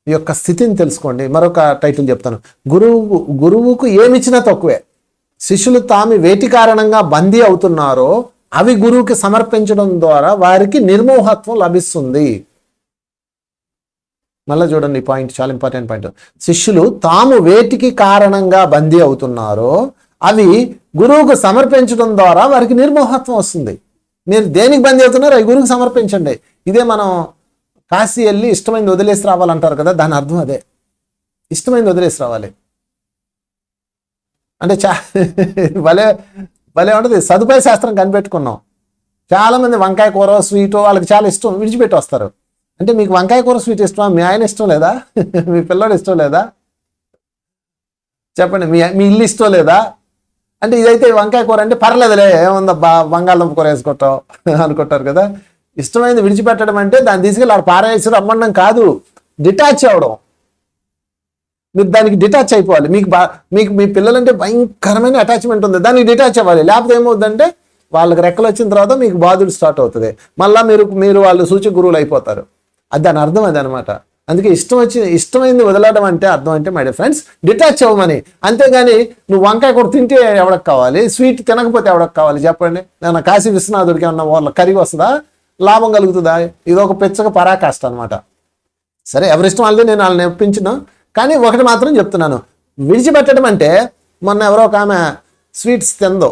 యొక్క స్థితిని తెలుసుకోండి. మరొక టైటిల్ చెప్తాను, గురువుకు ఏమిచ్చినా తక్కువే. శిష్యులు తాము వేటి కారణంగా బందీ అవుతున్నారో అవి గురువుకి సమర్పించడం ద్వారా వారికి నిర్మోహత్వం లభిస్తుంది. మళ్ళీ చూడండి, ఈ పాయింట్ చాలా ఇంపార్టెంట్ పాయింట్. శిష్యులు తాము వేటికి కారణంగా బందీ అవుతున్నారో అవి గురువుకు సమర్పించడం ద్వారా వారికి నిర్మోహత్వం వస్తుంది. మీరు దేనికి బందీ అవుతున్నారో అవి గురువుకు సమర్పించండి. ఇదే మనం కాశీ వెళ్ళి ఇష్టమైంది వదిలేసి రావాలంటారు కదా, దాని అర్థం అదే. ఇష్టమైంది వదిలేసి రావాలి అంటే భలే భలే ఉంటుంది. సదుపాయ శాస్త్రం కనిపెట్టుకున్నాం. చాలామంది వంకాయ కూర స్వీటు వాళ్ళకి చాలా ఇష్టం, విడిచిపెట్టి వస్తారు. అంటే మీకు వంకాయ కూర స్వీట్ ఇష్టమా? మీ ఆయన ఇష్టం లేదా? మీ పిల్లడు ఇష్టం లేదా? చెప్పండి, మీ ఇల్లు ఇష్టం లేదా? అంటే ఇదైతే వంకాయ కూర అంటే పర్లేదులే, ఏముందబ్బా బంగాళదుంప కూర వేసుకుంటాం అనుకుంటారు కదా. ఇష్టమైనది విడిచిపెట్టడం అంటే దాన్ని తీసుకెళ్ళి ఆడ పారేసి రమ్మడం కాదు, డిటాచ్ అవ్వడం. మీరు దానికి డిటాచ్ అయిపోవాలి. మీకు మీ పిల్లలంటే భయంకరమైన అటాచ్మెంట్ ఉంది, దానికి డిటాచ్ అవ్వాలి. లేకపోతే ఏమవుతుందంటే వాళ్ళకి రెక్కలు వచ్చిన తర్వాత మీకు బాధలు స్టార్ట్ అవుతుంది. మళ్ళీ మీరు వాళ్ళు సూచక గురువులు అయిపోతారు. అది దాని అర్థం అది అనమాట. అందుకే ఇష్టమైంది వదలడం అంటే అర్థం అంటే మై డియర్ ఫ్రెండ్స్ డిటాచ్ అవ్వమని. అంతేగాని నువ్వు వంకాయ కూడా తింటే ఎవడకు కావాలి, స్వీట్ తినకపోతే ఎవడకు కావాలి చెప్పండి? నేను కాశీ విశ్వనాథుడికి ఏమన్నా వాళ్ళ కరిగి వస్తుందా, లాభం కలుగుతుందా? ఇది ఒక పిచ్చక పరాకాష్ట అనమాట. సరే, ఎవరిష్టం వాళ్ళదే, నేను వాళ్ళని ఒప్పించను. కానీ ఒకటి మాత్రం చెప్తున్నాను, విడిచిపెట్టడం అంటే మొన్న ఎవరో ఒక ఆమె స్వీట్స్ తిందో,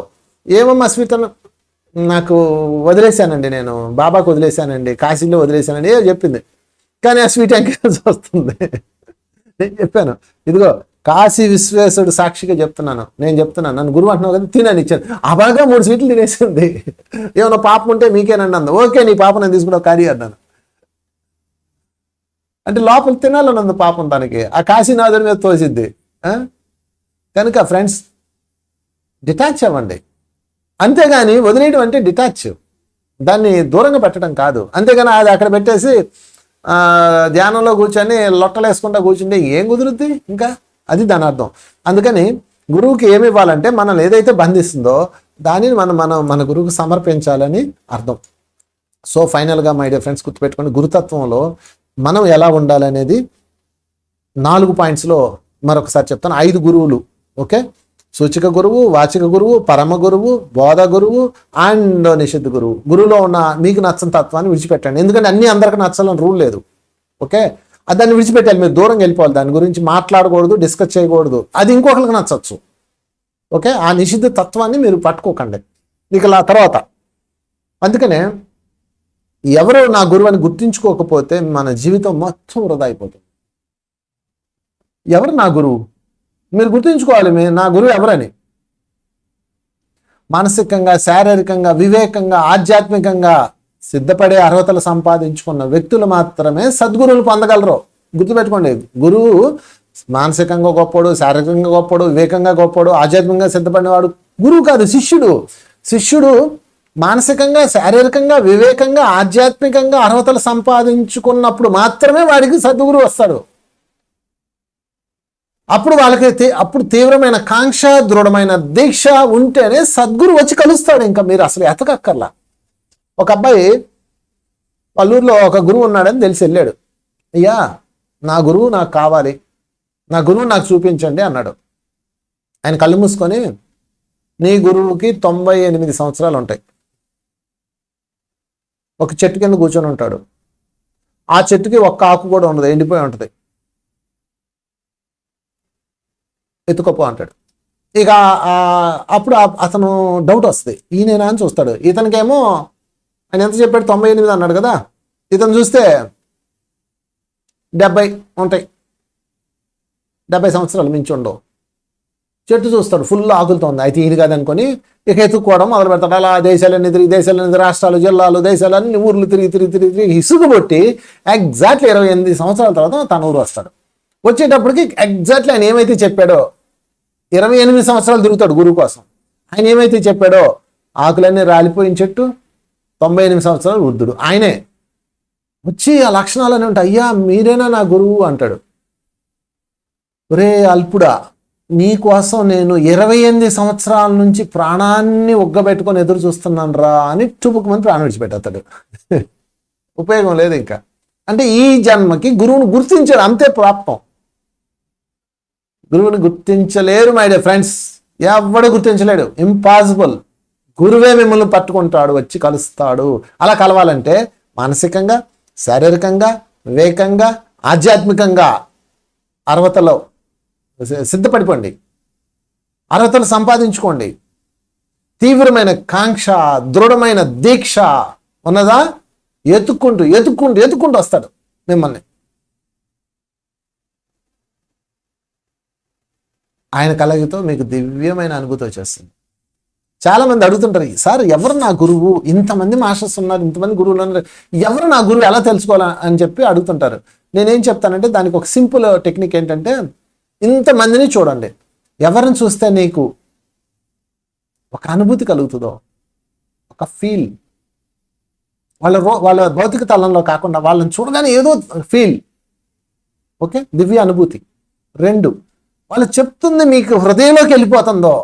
ఏమమ్మా స్వీట్ అన్న, నాకు వదిలేశానండి, నేను బాబాకు వదిలేశానండి, కాశీలో వదిలేశానండి ఏ చెప్పింది. కానీ ఆ స్వీట్ ఎంకేసి వస్తుంది. నేను చెప్పాను, ఇదిగో కాశీ విశ్వేశ్వరుడు సాక్షిగా చెప్తున్నాను, నేను చెప్తున్నాను, నన్ను గురువు అంటున్నావు కదా, తినని ఇచ్చాను. ఆ బాగా 3 స్వీట్లు తినేసింది. ఏమన్నా పాపం ఉంటే మీకేనండి అంది. ఓకే, నీ పాప నేను తీసుకున్నావు కానీ అన్నాను. అంటే లోపల తినాలని ఉంది పాపం తనకి, ఆ కాశీనాథుడి మీద తోసిద్ది. కనుక ఫ్రెండ్స్ డిటాచ్ అవ్వండి. అంతేగాని వదిలేయడం అంటే డిటాచ్, దాన్ని దూరంగా పెట్టడం కాదు. అంతేగాని అది అక్కడ పెట్టేసి ధ్యానంలో కూర్చొని లొట్టలు వేసుకుంటా కూర్చుంటే ఏం కుదురుద్ది ఇంకా, అది దాని అర్థం. అందుకని గురువుకి ఏమి ఇవ్వాలంటే మనల్ని ఏదైతే బంధిస్తుందో దానిని మన గురువుకు సమర్పించాలని అర్థం. సో ఫైనల్గా మై డియర్ ఫ్రెండ్స్ గుర్తుపెట్టుకోండి, గురుతత్వంలో మనం ఎలా ఉండాలనేది 4 పాయింట్స్లో మరొకసారి చెప్తాను. 5 గురువులు, ఓకే? సూచిక గురువు, వాచిక గురువు, పరమ గురువు, బోధ గురువు అండ్ నిషిద్ధ గురువు. గురువులో ఉన్న మీకు నచ్చని తత్వాన్ని విడిచిపెట్టండి. ఎందుకంటే అన్ని అందరికి నచ్చాలని రూల్ లేదు, ఓకే? దాన్ని విడిచిపెట్టాలి, మీరు దూరంగా వెళ్ళిపోవాలి, దాని గురించి మాట్లాడకూడదు, డిస్కస్ చేయకూడదు. అది ఇంకొకరికి నచ్చచ్చు, ఓకే? ఆ నిషిద్ధ తత్వాన్ని మీరు పట్టుకోకండి. ఇక తర్వాత అందుకనే ఎవరో నా గురువు అని గుర్తించుకోకపోతే మన జీవితం మొత్తం వృధా అయిపోతుంది. ఎవరు నా గురువు మీరు గుర్తుంచుకోవాలి, నా గురువు ఎవరని. మానసికంగా, శారీరకంగా, వివేకంగా, ఆధ్యాత్మికంగా సిద్ధపడే అర్హతలు సంపాదించుకున్న వ్యక్తులు మాత్రమే సద్గురువులు పొందగలరు. గుర్తుపెట్టుకోండి, గురువు మానసికంగా గొప్పడు, శారీరకంగా గొప్పడు, వివేకంగా గొప్పడు, ఆధ్యాత్మికంగా సిద్ధపడినవాడు గురువు కాదు, శిష్యుడు. శిష్యుడు మానసికంగా, శారీరకంగా, వివేకంగా, ఆధ్యాత్మికంగా అర్హతలు సంపాదించుకున్నప్పుడు మాత్రమే వాడికి సద్గురువు వస్తాడు. అప్పుడు తీవ్రమైన కాంక్ష, దృఢమైన దీక్ష ఉంటేనే సద్గురు వచ్చి కలుస్తాడు. ఇంకా మీరు అసలు ఎతకక్కర్లా. ఒక అబ్బాయి పల్లూరులో ఒక గురువు ఉన్నాడని తెలిసి వెళ్ళాడు. అయ్యా నా గురువు నాకు కావాలి, నా గురువు నాకు చూపించండి అన్నాడు. ఆయన కళ్ళు మూసుకొని, నీ గురువుకి 98 సంవత్సరాలు ఉంటాయి, ఒక చెట్టు కింద కూర్చొని ఉంటాడు, ఆ చెట్టుకి ఒక్క ఆకు కూడా ఉండదు, ఎండిపోయి ఉంటుంది, ఎత్తుకోపో అంటాడు. ఇక అప్పుడు అతను డౌట్ వస్తుంది, ఈయనేనా అని చూస్తాడు. ఇతనికేమో ఆయన ఎంత చెప్పాడు, 98 అన్నాడు కదా, ఇతను చూస్తే 70 ఉంటాయి, 70 సంవత్సరాలు మించి ఉండవు. చెట్టు చూస్తాడు ఫుల్ ఆకులతో ఉంది, అయితే ఇది కాదనుకొని ఇక ఎత్తుక్కోవడం మొదలు పెడతాడు. అలా దేశాలన్నీ తిరిగి రాష్ట్రాలు, జిల్లాలు, దేశాలు అన్ని ఊర్లు తిరిగి ఇసుగుబొట్టి ఎగ్జాక్ట్లీ 28 సంవత్సరాల తర్వాత తన ఊరు వస్తాడు. వచ్చేటప్పటికి ఎగ్జాక్ట్లీ ఆయన ఏమైతే చెప్పాడో 28 సంవత్సరాలు తిరుగుతాడు గురువు కోసం. ఆయన ఏమైతే చెప్పాడో ఆకులన్నీ రాలిపోయిన చెట్టు 98 సంవత్సరాలు వృద్ధుడు ఆయనే వచ్చి ఆ లక్షణాలన్నీ ఉంటాయి. అయ్యా మీరేనా నా గురువు అంటాడు. ఒరే అల్పుడా, నీ కోసం నేను 28 సంవత్సరాల నుంచి ప్రాణాన్ని ఒగ్గబెట్టుకొని ఎదురు చూస్తున్నాను రా అని టుపుకుమని ప్రాణం విడిచిపెట్టేస్తాడు. ఉపయోగం లేదు ఇంకా. అంటే ఈ జన్మకి గురువుని గుర్తించాడు, అంతే ప్రాప్తం. గురువుని గుర్తించలేరు మై డియర్ ఫ్రెండ్స్, ఎవడు గుర్తించలేడు, ఇంపాసిబుల్. గురువే మిమ్మల్ని పట్టుకుంటాడు, వచ్చి కలుస్తాడు. అలా కలవాలంటే మానసికంగా, శారీరకంగా, వివేకంగా, ఆధ్యాత్మికంగా అర్హతలో సిద్ధపడిపోండి, అర్హతలు సంపాదించుకోండి. తీవ్రమైన కాంక్ష, దృఢమైన దీక్ష ఉన్నదా, ఎత్తుక్కుంటూ వస్తాడు మిమ్మల్ని. ఆయన కలగితో మీకు దివ్యమైన అనుభూతి వచ్చేస్తుంది. చాలామంది అడుగుతుంటారు, సార్ ఎవరు నా గురువు, ఇంతమంది మాస్టర్స్ ఉన్నారు, ఇంతమంది గురువులు ఉన్నారు, ఎవరు నా గురువు ఎలా తెలుసుకోవాలా అని చెప్పి అడుగుతుంటారు. నేనేం చెప్తానంటే దానికి ఒక సింపుల్ టెక్నిక్ ఏంటంటే, ఇంతమందిని చూడండి, ఎవరిని చూస్తే నీకు ఒక అనుభూతి కలుగుతుందో, ఒక ఫీల్, వాళ్ళ భౌతిక తలంలో కాకుండా వాళ్ళని చూడగానే ఏదో ఫీల్, ఓకే, దివ్య అనుభూతి. 2, వాళ్ళు చెప్తుంది మీకు హృదయంలోకి వెళ్ళిపోతుందో,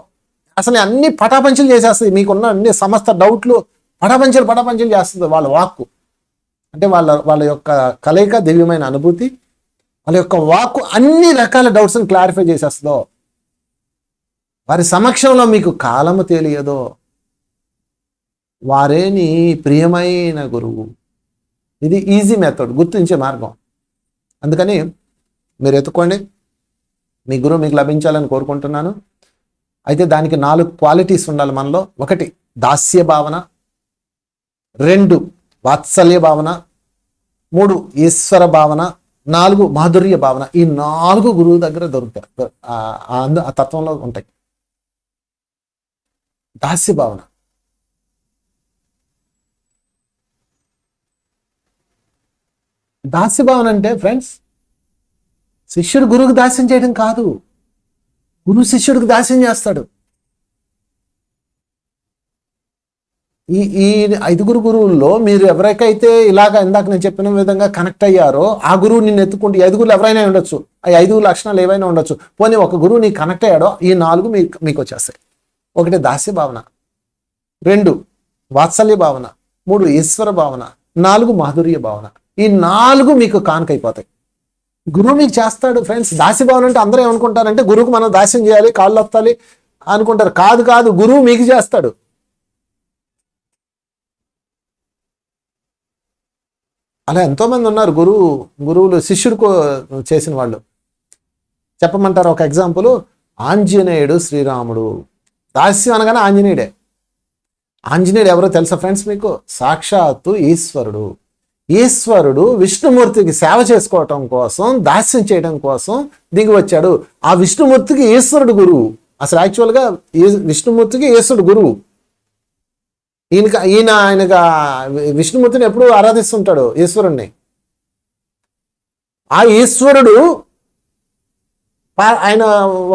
అసలు అన్ని పటాపంచలు చేసేస్తుంది, మీకున్న అన్ని సమస్త డౌట్లు పటాపంచలు చేస్తుంది వాళ్ళ వాక్కు. అంటే వాళ్ళ యొక్క కలయిక దివ్యమైన అనుభూతి, వాళ్ళ యొక్క వాక్కు అన్ని రకాల డౌట్స్ని క్లారిఫై చేసేస్తుందో, వారి సమక్షంలో మీకు కాలము తెలియదో, వారే నీ ప్రియమైన గురువు. ఇది ఈజీ మెథడ్, గుర్తించే మార్గం. అందుకని మీరు ఎత్తుకోండి, మీ గురువు మీకు లభించాలని కోరుకుంటున్నాను. అయితే దానికి 4 క్వాలిటీస్ ఉండాలి మనలో. 1 దాస్య భావన, 2 వాత్సల్య భావన, 3 ఈశ్వర భావన, 4 మాధుర్య భావన. ఈ 4 గురువు దగ్గర దొరుకుతాయి, ఆ తత్వంలో ఉంటాయి. దాస్య భావన, దాస్య భావన అంటే ఫ్రెండ్స్, శిష్యుడు గురువుకి దాస్యం చేయడం కాదు, గురువు శిష్యుడికి దాస్యం చేస్తాడు. ఈ 5 గురువుల్లో మీరు ఎవరికైతే ఇలాగ ఇందాక నేను చెప్పిన విధంగా కనెక్ట్ అయ్యారో, ఆ గురువు నిన్ను ఎత్తుకుంటే, 5 ఎవరైనా ఉండొచ్చు, ఆ 5 లక్షణాలు ఏవైనా ఉండొచ్చు, పోనీ ఒక గురువు నీకు కనెక్ట్ అయ్యాడో, ఈ 4 మీకు వచ్చేస్తాయి. 1 దాస్య భావన, 2 వాత్సల్య భావన, 3 ఈశ్వర భావన, 4 మాధుర్య భావన. ఈ 4 మీకు కానుకైపోతాయి. గురువు మీకు చేస్తాడు ఫ్రెండ్స్. దాస్య భావన అంటే అందరూ ఏమనుకుంటారంటే గురువుకు మనం దాస్యం చేయాలి, కాళ్ళు వత్తాలి అనుకుంటారు. కాదు, గురువు మీకు చేస్తాడు. అలా ఎంతోమంది ఉన్నారు గురువులు శిష్యుడికి చేసిన వాళ్ళు. చెప్పమంటారు ఒక ఎగ్జాంపుల్, ఆంజనేయుడు శ్రీరాముడు. దాస్యం అనగానే ఆంజనేయుడే. ఆంజనేయుడు ఎవరో తెలుసా ఫ్రెండ్స్ మీకు? సాక్షాత్తు ఈశ్వరుడు విష్ణుమూర్తికి సేవ చేసుకోవటం కోసం, దాస్యం చేయడం కోసం దిగి వచ్చాడు. ఆ విష్ణుమూర్తికి ఈశ్వరుడు గురువు. అసలు యాక్చువల్గా విష్ణుమూర్తికి ఈశ్వరుడు గురువు. ఆయనగా విష్ణుమూర్తిని ఎప్పుడు ఆరాధిస్తుంటాడు, ఈశ్వరుణ్ణి. ఆ ఈశ్వరుడు ఆయన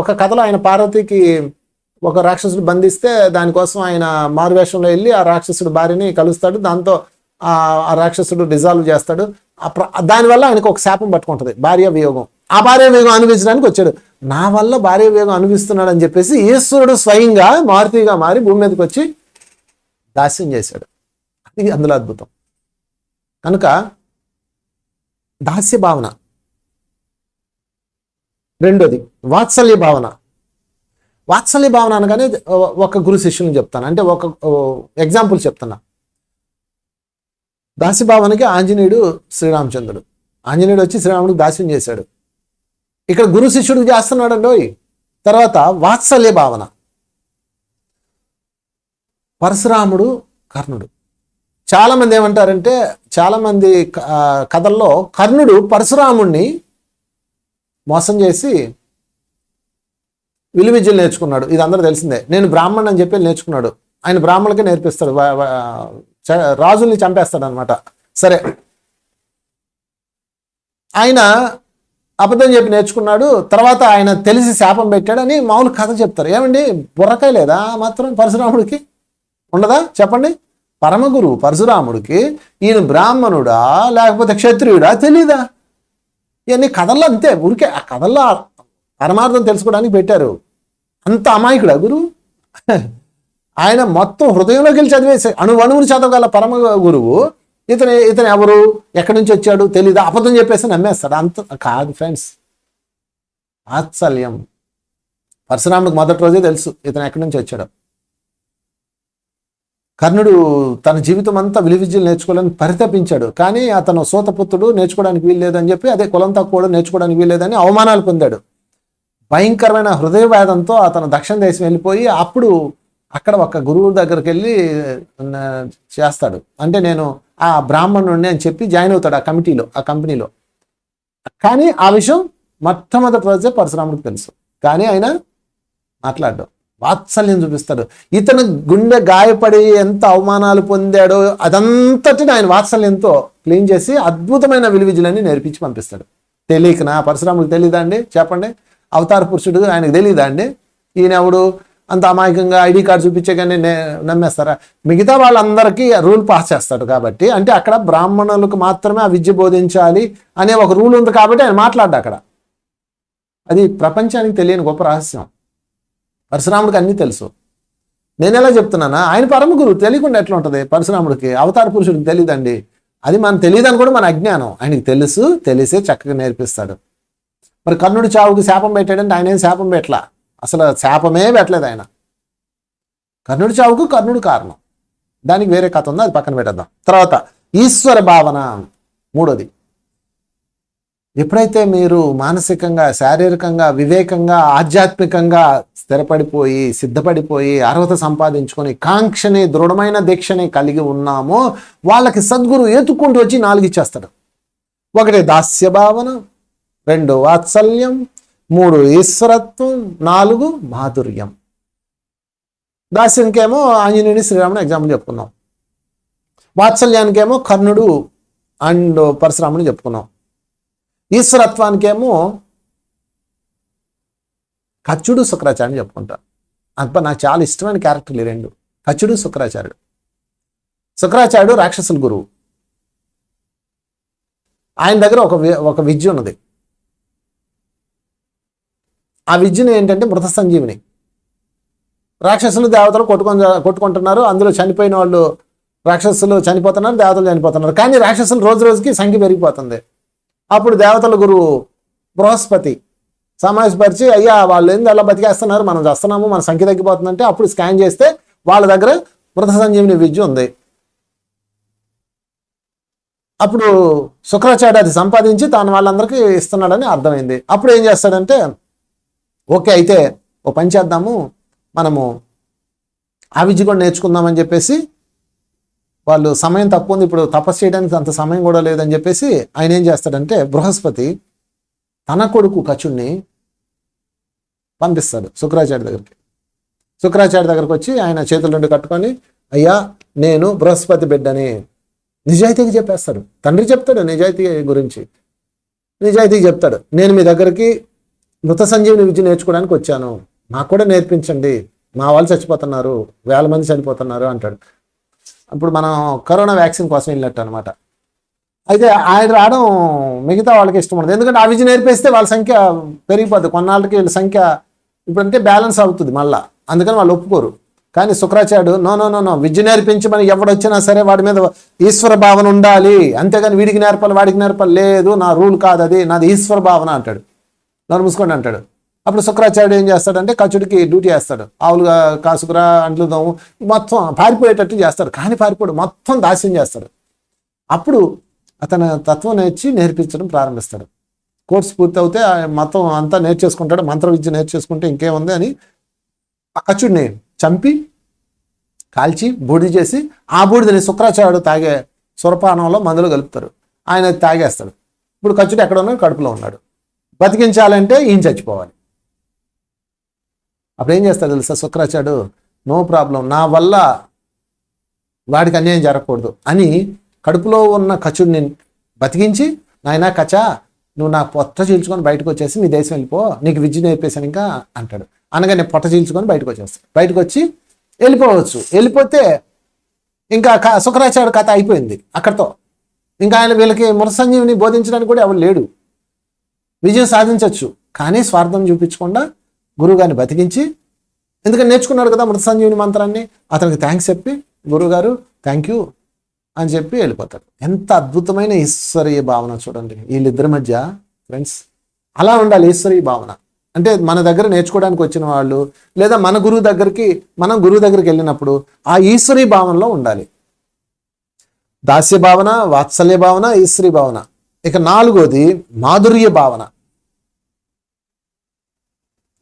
ఒక కథలో ఆయన పార్వతికి ఒక రాక్షసుడు బంధిస్తే దానికోసం ఆయన మారువేషంలో వెళ్ళి ఆ రాక్షసుడు భార్యని కలుస్తాడు. దాంతో ఆ రాక్షసుడు డిజాల్వ్ చేస్తాడు. దానివల్ల ఆయనకు ఒక శాపం పట్టుకుంటుంది, భార్య వియోగం. ఆ భార్య వియోగం అనుభవించడానికి వచ్చాడు. నా వల్ల భార్య వియోగం అనుభవిస్తున్నాడు అని చెప్పేసి ఈశ్వరుడు స్వయంగా మారుతిగా మారి భూమి మీదకి వచ్చి దాస్యం చేశాడు. అది అందులో అద్భుతం. కనుక దాస్య భావన. 2 వాత్సల్య భావన. వాత్సల్య భావన అనగానే ఒక గురు శిష్యుని చెప్తాను, అంటే ఒక ఎగ్జాంపుల్ చెప్తున్నా. దాస్య భావనకి ఆంజనేయుడు శ్రీరామచంద్రుడు. ఆంజనేయుడు వచ్చి శ్రీరాముడికి దాస్యం చేశాడు. ఇక్కడ గురు శిష్యుడికి చేస్తున్నాడండి. తర్వాత వాత్సల్య భావన, పరశురాముడు కర్ణుడు. చాలామంది ఏమంటారంటే, చాలామంది కథల్లో కర్ణుడు పరశురాముడిని మోసం చేసి విలువిద్యలు నేర్చుకున్నాడు, ఇది అందరూ తెలిసిందే. నేను బ్రాహ్మణ్ అని చెప్పి నేర్చుకున్నాడు. ఆయన బ్రాహ్మణులకే నేర్పిస్తాడు, రాజుల్ని చంపేస్తాడు అనమాట. సరే, ఆయన అబద్ధం చెప్పి నేర్చుకున్నాడు. తర్వాత ఆయన తెలిసి శాపం పెట్టాడని మామూలు కథ చెప్తారు. ఏమండి, బుర్రకాయ లేదా మాత్రం పరశురాముడికి ఉండదా చెప్పండి? పరమగురువు పరశురాముడికి ఈయన బ్రాహ్మణుడా లేకపోతే క్షత్రియుడా తెలీదా? ఇవన్నీ కథల్లో అంతే, ఊరికే ఆ కథల్లో పరమార్థం తెలుసుకోవడానికి పెట్టారు. అంత అమాయకుడా గురువు? ఆయన మొత్తం హృదయంలోకి వెళ్ళి చదివేసి అణువును చదవగల పరమ గురువు ఇతను ఎవరు, ఎక్కడి నుంచి వచ్చాడు తెలీదా, అబద్ధం చెప్పేసి నమ్మేస్తాడు. అంత కాదు ఫ్రెండ్స్, వాత్సల్యం. పరశురాముడికి మొదటి రోజే తెలుసు ఇతను ఎక్కడి నుంచి వచ్చాడు. కర్ణుడు తన జీవితం అంతా విలువిద్యలు నేర్చుకోవాలని పరితపించాడు. కానీ అతను సూతపుత్రుడు, నేర్చుకోవడానికి వీల్లేదని చెప్పి, అదే కులం తక్కువ నేర్చుకోవడానికి వీల్లేదని అవమానాలు పొందాడు. భయంకరమైన హృదయవేదంతో అతను దక్షిణ దేశం వెళ్ళిపోయి అప్పుడు అక్కడ ఒక గురువు దగ్గరికి వెళ్ళి చేస్తాడు. అంటే నేను ఆ బ్రాహ్మణుడిని అని చెప్పి జాయిన్ అవుతాడు ఆ కంపెనీలో. కానీ ఆ విషయం మొట్టమొదటి రోజే పరశురాముడికి తెలుసు. కానీ ఆయన మాట్లాడ్డాడు, వాత్సల్యం చూపిస్తాడు. ఇతను గుండె గాయపడి ఎంత అవమానాలు పొందాడో అదంతటిని ఆయన వాత్సల్యంతో క్లీన్ చేసి అద్భుతమైన విలువిద్యలన్నీ నేర్పించి పంపిస్తాడు. తెలియకనా? పరశురాముడికి తెలీదా అండి? చెప్పండి. అవతార పురుషుడు, ఆయనకు తెలీదా అండి? ఈయన ఎవడు అంత అమాయకంగా ఐడి కార్డు చూపించే కానీ నమ్మేస్తారా? మిగతా వాళ్ళందరికీ రూల్ పాస్ చేస్తాడు కాబట్టి, అంటే అక్కడ బ్రాహ్మణులకు మాత్రమే ఆ విద్య బోధించాలి అనే ఒక రూల్ ఉంది కాబట్టి ఆయన మాట్లాడ్డా అక్కడ. అది ప్రపంచానికి తెలియని గొప్ప రహస్యం. పరశురాముడికి అన్నీ తెలుసు. నేను ఎలా చెప్తున్నానా? ఆయన పరమ గురువు, తెలియకుండా ఎట్లా ఉంటుంది పరశురాముడికి? అవతార పురుషుడికి తెలియదండి. అది మనం తెలియదని కూడా మన అజ్ఞానం. ఆయనకి తెలుసు, తెలిసే చక్కగా నేర్పిస్తాడు. మరి కర్ణుడి చావుకి శాపం పెట్టాడంటే ఆయన ఏం శాపం పెట్టలా, అసలు శాపమే పెట్టలేదు ఆయన. కర్ణుడి చావుకు కర్ణుడు కారణం, దానికి వేరే కథ ఉందో అది పక్కన పెట్టేద్దాం. తర్వాత ఈశ్వర భావన, మూడోది. ఎప్పుడైతే మీరు మానసికంగా, శారీరకంగా, వివేకంగా, ఆధ్యాత్మికంగా స్థిరపడిపోయి, సిద్ధపడిపోయి, అర్హత సంపాదించుకొని కాంక్షని, దృఢమైన దీక్షని కలిగి ఉన్నామో వాళ్ళకి సద్గురు ఏతుక్కుంటూ వచ్చి 4 ఇచ్చేస్తాడు. 1 దాస్య భావన, 2 వాత్సల్యం, 3 ఈశ్వరత్వం, 4 మాధుర్యం. దాస్యంకేమో ఆంజనేయుని, శ్రీరాముని ఎగ్జాంపుల్ చెప్పుకున్నాం. వాత్సల్యానికేమో కర్ణుడు అండ్ పరశురాముని చెప్పుకున్నాం. ఈశ్వరత్వానికేమో కచ్చుడు, శుక్రాచార్యుని చెప్పుకుంటాం. అబ్బా, నాకు చాలా ఇష్టమైన క్యారెక్టర్లు 2, కచ్చుడు, శుక్రాచార్యుడు. శుక్రాచార్యుడు రాక్షసుల గురువు. ఆయన దగ్గర ఒక విద్య ఉన్నది. ఆ విద్యను ఏంటంటే మృత సంజీవిని. రాక్షసులు దేవతలు కొట్టుకుంటున్నారు, అందులో చనిపోయిన వాళ్ళు రాక్షసులు చనిపోతున్నారు, దేవతలు చనిపోతున్నారు. కానీ రాక్షసులు రోజు రోజుకి సంఖ్య పెరిగిపోతుంది. అప్పుడు దేవతల గురువు బృహస్పతి సమావేశపరిచి, అయ్యా వాళ్ళు ఏంది అలా బతికేస్తున్నారు, మనం చేస్తున్నాము, మన సంఖ్య తగ్గిపోతుందంటే అప్పుడు స్కాన్ చేస్తే వాళ్ళ దగ్గర మృత సంజీవిని విద్య ఉంది. అప్పుడు శుక్రాచార్యుడు అది సంపాదించి తాను వాళ్ళందరికీ ఇస్తున్నాడని అర్థమైంది. అప్పుడు ఏం చేస్తాడంటే, ఓకే అయితే ఓ పని చేద్దాము, మనము ఆ విద్య కూడా నేర్చుకుందామని చెప్పేసి, వాళ్ళు సమయం తక్కువ ఉంది, ఇప్పుడు తపస్సు చేయడానికి అంత సమయం కూడా లేదని చెప్పేసి ఆయన ఏం చేస్తాడంటే, బృహస్పతి తన కొడుకు కచుడిని పంపిస్తాడు శుక్రాచార్య దగ్గరికి. శుక్రాచార్య దగ్గరకు వచ్చి ఆయన చేతుల నుండి కట్టుకొని, అయ్యా నేను బృహస్పతి బిడ్డని నిజాయితీగా చెప్పేస్తాడు. తండ్రి చెప్తాడు నిజాయితీ గురించి, నిజాయితీగా చెప్తాడు, నేను మీ దగ్గరికి మృత సంజీవిని విద్య నేర్చుకోవడానికి వచ్చాను, నాకు కూడా నేర్పించండి, మా వాళ్ళు చచ్చిపోతున్నారు, 1000 మంది చనిపోతున్నారు అంటాడు. అప్పుడు మనం కరోనా వ్యాక్సిన్ కోసం వెళ్ళినట్టు అనమాట. అయితే ఆయన రావడం మిగతా వాళ్ళకి ఇష్టం ఉండదు, ఎందుకంటే ఆ విద్య నేర్పిస్తే వాళ్ళ సంఖ్య పెరిగిపోద్ది, కొన్నాళ్ళకి వీళ్ళ సంఖ్య ఇప్పుడంటే బ్యాలెన్స్ అవుతుంది మళ్ళా, అందుకని వాళ్ళు ఒప్పుకోరు. కానీ శుక్రాచార్యుడు నో నో నో నో, విద్య నేర్పించమని ఎవడొచ్చినా సరే వాడి మీద ఈశ్వర భావన ఉండాలి, అంతేగాని వీడికి నేర్పాలి వాడికి నేర్పాలి లేదు, నా రూల్ కాదు అది, నాది ఈశ్వర భావన అంటాడు. నన్ను మూసుకోండి అంటాడు. అప్పుడు శుక్రాచార్యుడు ఏం చేస్తాడంటే కచుడికి డ్యూటీ వేస్తాడు, ఆవులుగా కాసుకురా, అంట్లు దోము, మొత్తం పారిపోయేటట్టు చేస్తాడు. కానీ పారిపోడు, మొత్తం దాస్యం చేస్తాడు. అప్పుడు అతను తత్వం నేర్పించడం ప్రారంభిస్తాడు. కోర్స్ పూర్తి అవుతే మొత్తం అంతా నేర్చేసుకుంటాడు, మంత్ర విద్య నేర్చేసుకుంటే ఇంకేముంది అని ఆ కచుడిని చంపి కాల్చి బూడిద చేసి ఆ బూడిదని శుక్రాచార్యుడు తాగే సురపానంలో మందులు కలుపుతారు, ఆయన తాగేస్తాడు. ఇప్పుడు కచుడు ఎక్కడ ఉన్నాడు, కడుపులో ఉన్నాడు. బతికించాలంటే ఈయన చచ్చిపోవాలి. అప్పుడు ఏం చేస్తాడు తెలుసా శుక్రాచార్యుడు, నో ప్రాబ్లం, నా వల్ల వాడికి అన్యాయం జరగకూడదు అని కడుపులో ఉన్న కచుడిని బతికించి, నాయనా కచా నువ్వు నా పొట్ట చీల్చుకొని బయటకు వచ్చేసి మీ దేశం వెళ్ళిపో, నీకు విద్య నేర్పేశాను ఇంకా అంటాడు. అనగానే పొట్ట చీల్చుకొని బయటకు వచ్చేస్తాడు. బయటకు వచ్చి వెళ్ళిపోవచ్చు. వెళ్ళిపోతే ఇంకా శుక్రాచార్యుడు కథ అయిపోయింది అక్కడితో. ఇంకా ఆయన వీళ్ళకి మృత సంజీవిని బోధించడానికి కూడా ఎవరు లేడు. విజయం సాధించవచ్చు, కానీ స్వార్థం చూపించకుండా గురువుగారిని బతికించి, ఎందుకంటే నేర్చుకున్నాడు కదా మృత సంజీవిని మంత్రాన్ని, అతనికి థ్యాంక్స్ చెప్పి గురువుగారు థ్యాంక్ యూ అని చెప్పి వెళ్ళిపోతాడు. ఎంత అద్భుతమైన ఈశ్వరీయ భావన చూడండి వీళ్ళిద్దరి మధ్య ఫ్రెండ్స్. అలా ఉండాలి ఈశ్వరీయ భావన అంటే. మన దగ్గర నేర్చుకోవడానికి వచ్చిన వాళ్ళు లేదా మనం గురువు దగ్గరికి వెళ్ళినప్పుడు ఆ ఈశ్వరీయ భావనలో ఉండాలి. దాస్య భావన, వాత్సల్య భావన, ఈశ్వరీ భావన. ఇక 4వది మాధుర్య భావన.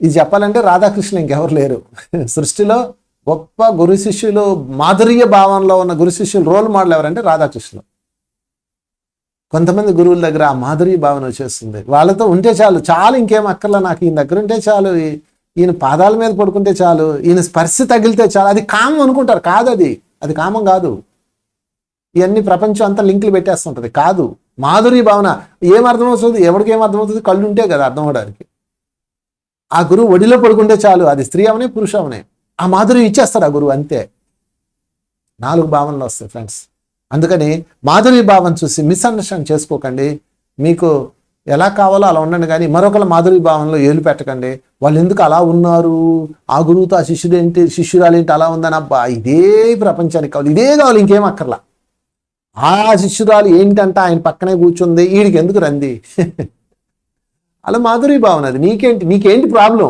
ఇది చెప్పాలంటే రాధాకృష్ణ ఇంకెవరు లేరు సృష్టిలో. గొప్ప గురు శిష్యులు, మాధుర్య భావనలో ఉన్న గురు శిష్యులు రోల్ మోడల్ ఎవరంటే రాధాకృష్ణ. కొంతమంది గురువుల దగ్గర ఆ మాధుర్య భావన వచ్చేస్తుంది. వాళ్ళతో ఉంటే చాలు ఇంకేం అక్కర్లా, నాకు ఈయన దగ్గర ఉంటే చాలు, ఈయన పాదాల మీద పడుకుంటే చాలు, ఈయన స్పర్శ తగిలితే చాలు. అది కామం అనుకుంటారు, కాదు అది కామం కాదు. ఇవన్నీ ప్రపంచం అంతా లింకులు పెట్టేస్తుంటది. కాదు, మాధుర్య భావన. ఏం అర్థమవుతుంది, ఎవరికి ఏం అర్థమవుతుంది? కళ్ళు ఉంటే కదా అర్థం అవడానికి. ఆ గురువు ఒడిలో పడుకుంటే చాలు, అది స్త్రీ అవనే పురుష అవనే, ఆ మాధుర్యం ఇచ్చేస్తాడు ఆ గురువు, అంతే. 4 భావనలు వస్తాయి ఫ్రెండ్స్. అందుకని మాధుర్య భావన చూసి మిస్అండర్స్టాండ్ చేసుకోకండి. మీకు ఎలా కావాలో అలా ఉండండి, కానీ మరొకళ్ళ మాధుర్య భావనలో ఏలు పెట్టకండి. వాళ్ళు ఎందుకు అలా ఉన్నారు, ఆ గురువుతో ఆ శిష్యురాలేంటి అలా ఉందని, అబ్బా ఇదే ప్రపంచానికి కావాలి, ఇదే కావాలి, ఇంకేం అక్కర్లా. ఆ శిష్యురాలు ఏంటంటే ఆయన పక్కనే కూర్చుంది, వీడికి ఎందుకు రంది అలా మాధుర్య భావన. అది నీకేంటి ప్రాబ్లం?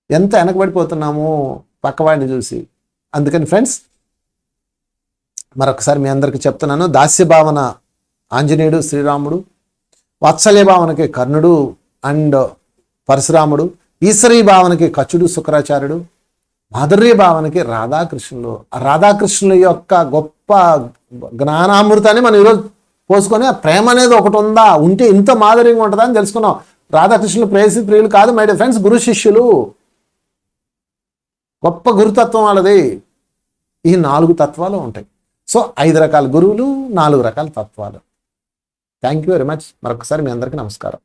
ఎంత వెనకబడిపోతున్నాము పక్కవాడిని చూసి. అందుకని ఫ్రెండ్స్ మరొకసారి మీ అందరికీ చెప్తున్నాను, దాస్య భావన ఆంజనేయుడు శ్రీరాముడు, వాత్సల్య భావనకి కర్ణుడు అండ్ పరశురాముడు, ఈశ్వరీ భావనకి కచుడు శుక్రాచార్యుడు, మాధుర్య భావనకి రాధాకృష్ణులు. రాధాకృష్ణుల యొక్క గొప్ప జ్ఞానామృతాన్ని మనం ఈరోజు పోసుకొని, ఆ ప్రేమ అనేది ఒకటి ఉంటే ఇంత మాధుర్యంగా ఉంటుందా అని తెలుసుకున్నాం. రాధాకృష్ణులు ప్రేయసి ప్రియులు కాదు మై డియర్ ఫ్రెండ్స్, గురు శిష్యులు. గొప్ప గురుతత్వం వాళ్ళది. ఈ 4 తత్వాలు ఉంటాయి. సో 5 రకాల గురువులు, 4 రకాల తత్వాలు. Thank you very much. మరొకసారి మీ అందరికీ నమస్కారం.